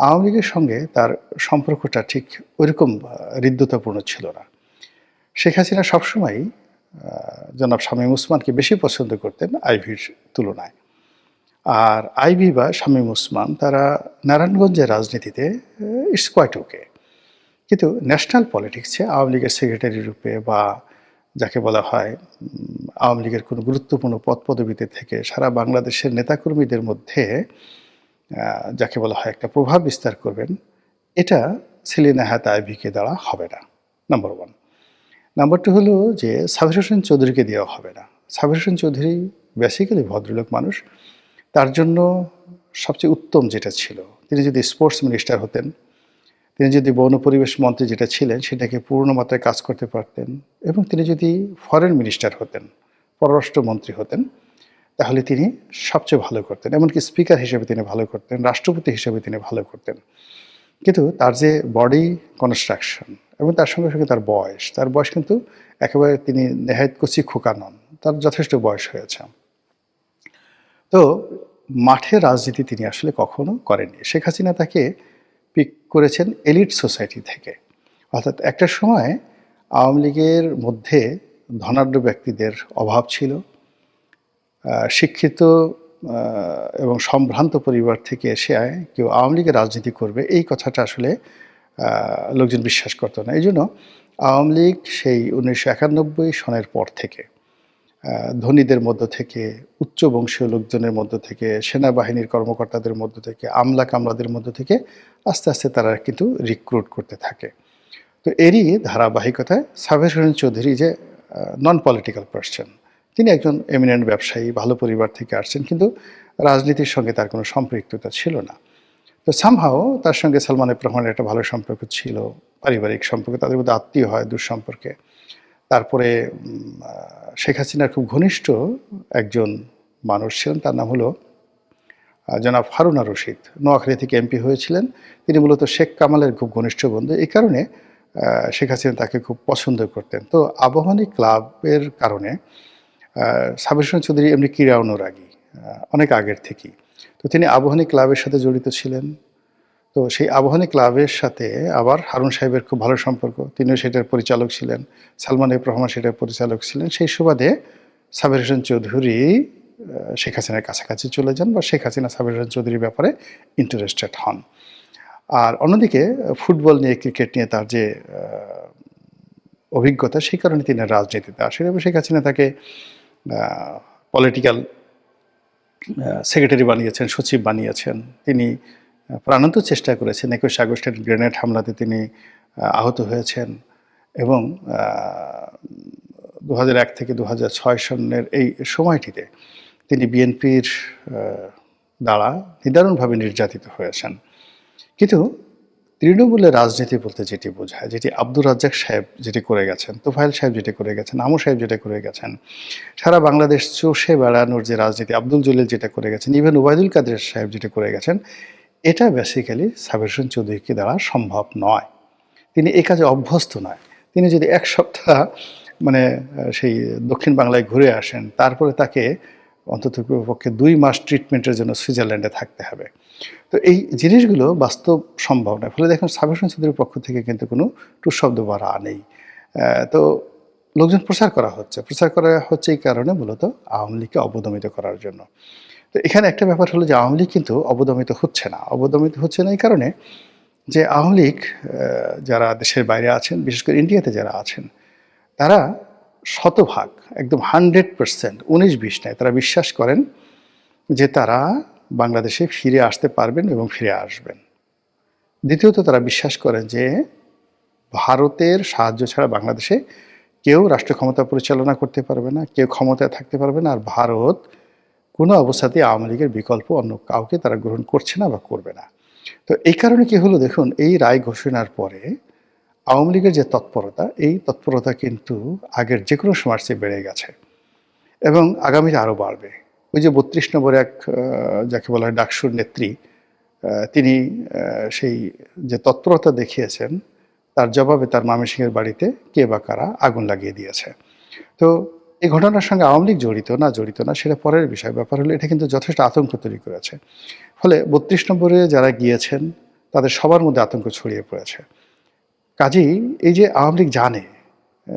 আওয়ামী লীগের সঙ্গে তার সম্পর্কটা ঠিক ওইরকম হৃদ্যতাপূর্ণ ছিল না। শেখ হাসিনা সবসময়ই জনাব শামীম ওসমানকে বেশি পছন্দ করতেন আইভীর তুলনায়। আর আইভী বা শামীম ওসমান তারা নারায়ণগঞ্জের রাজনীতিতে ইটস কোয়াইট ওকে, কিন্তু ন্যাশনাল পলিটিক্সে আওয়ামী লীগের সেক্রেটারি রূপে বা যাকে বলা হয় আওয়ামী লীগের কোনো গুরুত্বপূর্ণ পদ পদবিতে থেকে সারা বাংলাদেশের নেতাকর্মীদের মধ্যে যাকে বলা হয় একটা প্রভাব বিস্তার করবেন, এটা সেলিনা হায়াত আইভীকে দ্বারা হবে না, নাম্বার ওয়ান। নাম্বার টু হলো যে সাবির হোসেন চৌধুরীকে দেওয়া হবে না। সাবির হোসেন চৌধুরী বেসিক্যালি ভদ্রলোক মানুষ। তার জন্য সবচেয়ে উত্তম যেটা ছিল, তিনি যদি স্পোর্টস মিনিস্টার হতেন, তিনি যদি বন পরিবেশ মন্ত্রী যেটা ছিলেন সেটাকে পূর্ণ মাত্রায় কাজ করতে পারতেন, এবং তিনি যদি ফরেন মিনিস্টার হতেন, পররাষ্ট্রমন্ত্রী হতেন, তাহলে তিনি সবচেয়ে ভালো করতেন। এমনকি স্পিকার হিসেবে তিনি ভালো করতেন, রাষ্ট্রপতি হিসেবে তিনি ভালো করতেন। কিন্তু তার যে বডি কনস্ট্রাকশন এবং তার সঙ্গে সঙ্গে তার বয়স কিন্তু একেবারে তিনি নেহায়েত কচি খোকা নন, তার যথেষ্ট বয়স হয়েছে। তো মাঠে রাজনীতি তিনি আসলে কখনো করেননি। শেখ হাসিনা তাকে পিক করেছেন এলিট সোসাইটি থেকে, অর্থাৎ একটা সময় আওয়ামী লীগের মধ্যে ধনাঢ্য ব্যক্তিদের অভাব ছিল। শিক্ষিত এবং সম্ভ্রান্ত পরিবার থেকে এসে কেউ আওয়ামী লীগের রাজনীতি করবে এই কথাটা আসলে লোকজন বিশ্বাস করতো না। এই জন্য আওয়ামী লীগ সেই 1991 সনের পর থেকে ধনীদের মধ্য থেকে, উচ্চ বংশীয় লোকজনের মধ্য থেকে, সেনাবাহিনীর কর্মকর্তাদের মধ্য থেকে, আমলা কামলাদের মধ্য থেকে আস্তে আস্তে তারা কিন্তু রিক্রুট করতে থাকে। তো এরই ধারাবাহিকতায় সাবির হোসেন চৌধুরী যে নন পলিটিক্যাল পার্সন, তিনি একজন এমিনেন্ট ব্যবসায়ী, ভালো পরিবার থেকে আসছেন, কিন্তু রাজনীতির সঙ্গে তার কোনো সম্পৃক্ততা ছিল না। তো সামহাও তার সঙ্গে সালমান এফ রহমানের একটা ভালো সম্পর্ক ছিল, পারিবারিক সম্পর্ক, তাদের মধ্যে আত্মীয় হয় দূর সম্পর্কে। তারপরে শেখ হাসিনার খুব ঘনিষ্ঠ একজন মানুষ ছিলেন, তার নাম হলো জনাব হারুনা রশিদ, নোয়াখালী থেকে এমপি হয়েছিলেন। তিনি মূলত শেখ কামালের খুব ঘনিষ্ঠ বন্ধু, এই কারণে শেখ হাসিনা তাকে খুব পছন্দ করতেন। তো আবাহনী ক্লাবের কারণে সাবির হোসেন চৌধুরী এমনি ক্রীড়া অনুরাগী অনেক আগের থেকেই, তো তিনি আবাহনী ক্লাবের সাথে জড়িত ছিলেন। তো সেই আবাহনী ক্লাবের সাথে আবার হারুন সাহেবের খুব ভালো সম্পর্ক, তিনিও সেটার পরিচালক ছিলেন, সালমান এফ রহমান সেটার পরিচালক ছিলেন। সেই সুবাদে সাবির হোসেন চৌধুরী শেখ হাসিনার কাছাকাছি চলে যান, বা শেখ হাসিনা সাবির হোসেন চৌধুরীর ব্যাপারে ইন্টারেস্টেড হন। আর অন্যদিকে ফুটবল নিয়ে, ক্রিকেট নিয়ে তার যে অভিজ্ঞতা, সেই কারণে তিনি রাজনীতিতে আসেন, এবং শেখ হাসিনা তাকে পলিটিক্যাল সেক্রেটারি বানিয়েছেন, সচিব বানিয়েছেন। তিনি প্রাণান্ত চেষ্টা করেছেন। 21 আগস্টের গ্রেনেড হামলাতে তিনি আহত হয়েছেন, এবং 2001 থেকে 2006 সনের এই সময়টিতে তিনি বিএনপির দ্বারা নিদারুণভাবে নির্যাতিত হয়েছেন। কিন্তু তৃণমূলের রাজনীতি বলতে যেটি বোঝায়, যেটি আব্দুর রাজ্জাক সাহেব যেটি করে গেছেন, তোফায়েল সাহেব যেটি করে গেছেন, আমু সাহেব যেটা করে গেছেন, সারা বাংলাদেশ চষে বেড়ানোর যে রাজনীতি আব্দুল জলিল যেটা করে গেছেন, ইভেন ওবায়দুল কাদের সাহেব যেটা করে গেছেন, এটা বেসিক্যালি সাবির হোসেন চৌধুরীকে দ্বারা সম্ভব নয়। তিনি এই কাজে অভ্যস্ত নয়। তিনি যদি এক সপ্তাহ সেই দক্ষিণ বাংলায় ঘুরে আসেন, তারপরে তাকে অন্তত পক্ষে 2 মাস ট্রিটমেন্টের জন্য সুইজারল্যান্ডে থাকতে হবে। তো এই জিনিসগুলো বাস্তব সম্ভব নয়। ফলে দেখুন সাবির হোসেন চৌধুরীর পক্ষ থেকে কিন্তু কোনো টুশব্দ বা রা নেই। তো লোকজন প্রচার করা হচ্ছে এই কারণে মূলত আওয়ামী লীগকে অবদমিত করার জন্য। তো এখানে একটা ব্যাপার হলো যে আওয়ামী লীগ কিন্তু অবদমিত হচ্ছে না। অবদমিত হচ্ছে না এই কারণে যে আওয়ামী লীগ যারা দেশের বাইরে আছেন, বিশেষ করে ইন্ডিয়াতে যারা আছেন, তারা শতভাগ একদম 100%, 19-20 নয়, তারা বিশ্বাস করেন যে তারা বাংলাদেশে ফিরে আসতে পারবেন এবং ফিরে আসবেন। দ্বিতীয়ত তারা বিশ্বাস করেন যে ভারতের সাহায্য ছাড়া বাংলাদেশে কেউ রাষ্ট্র ক্ষমতা পরিচালনা করতে পারবে না, কেউ ক্ষমতায় থাকতে পারবে না, আর ভারত কোনো অবস্থাতেই আওয়ামী লীগের বিকল্প অন্য কাউকে তারা গ্রহণ করছে না বা করবে না। তো এই কারণে কি হলো দেখুন, এই রায় ঘোষণার পরে আওয়ামী লীগের যে তৎপরতা, এই তৎপরতা কিন্তু আগের যে কোনো সময়ের চেয়ে বেড়ে গেছে এবং আগামীতে আরও বাড়বে। ওই যে 32 নম্বরে এক যাকে বলা হয় ডাকসুর নেত্রী, তিনি সেই যে তৎপরতা দেখিয়েছেন, তার জবাবে তার ময়মনসিংহের বাড়িতে কে বা কারা আগুন লাগিয়ে দিয়েছে। তো এই ঘটনার সঙ্গে আওয়ামী লীগ জড়িত না সেটা পরের বিষয়। ব্যাপার হলো এটা কিন্তু যথেষ্ট আতঙ্ক তৈরি করেছে। ফলে 32 নম্বরে যারা গিয়েছেন তাদের সবার মধ্যে আতঙ্ক ছড়িয়ে পড়েছে। কাজেই এই যে আওয়ামী লীগ জানে,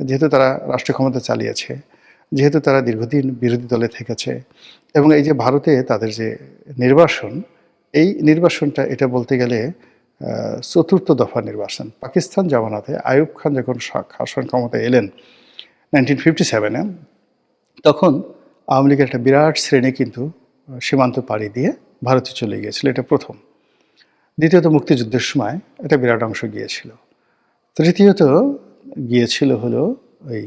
যেহেতু তারা রাষ্ট্র ক্ষমতা চালিয়েছে, যেহেতু তারা দীর্ঘদিন বিরোধী দলে থেকেছে, এবং এই যে ভারতে তাদের যে নির্বাসন, এই নির্বাসনটা এটা বলতে গেলে চতুর্থ দফা নির্বাচন। পাকিস্তান জামানাতে আইয়ুব খান যখন শাসন ক্ষমতায় এলেন 1957-এ, তখন আওয়ামী লীগের একটা বিরাট শ্রেণী কিন্তু সীমান্ত পাড়ি দিয়ে ভারতে চলে গিয়েছিল, এটা প্রথম। দ্বিতীয়ত মুক্তিযুদ্ধের সময় একটা বিরাট অংশ গিয়েছিল। তৃতীয়ত গিয়েছিল হলো ওই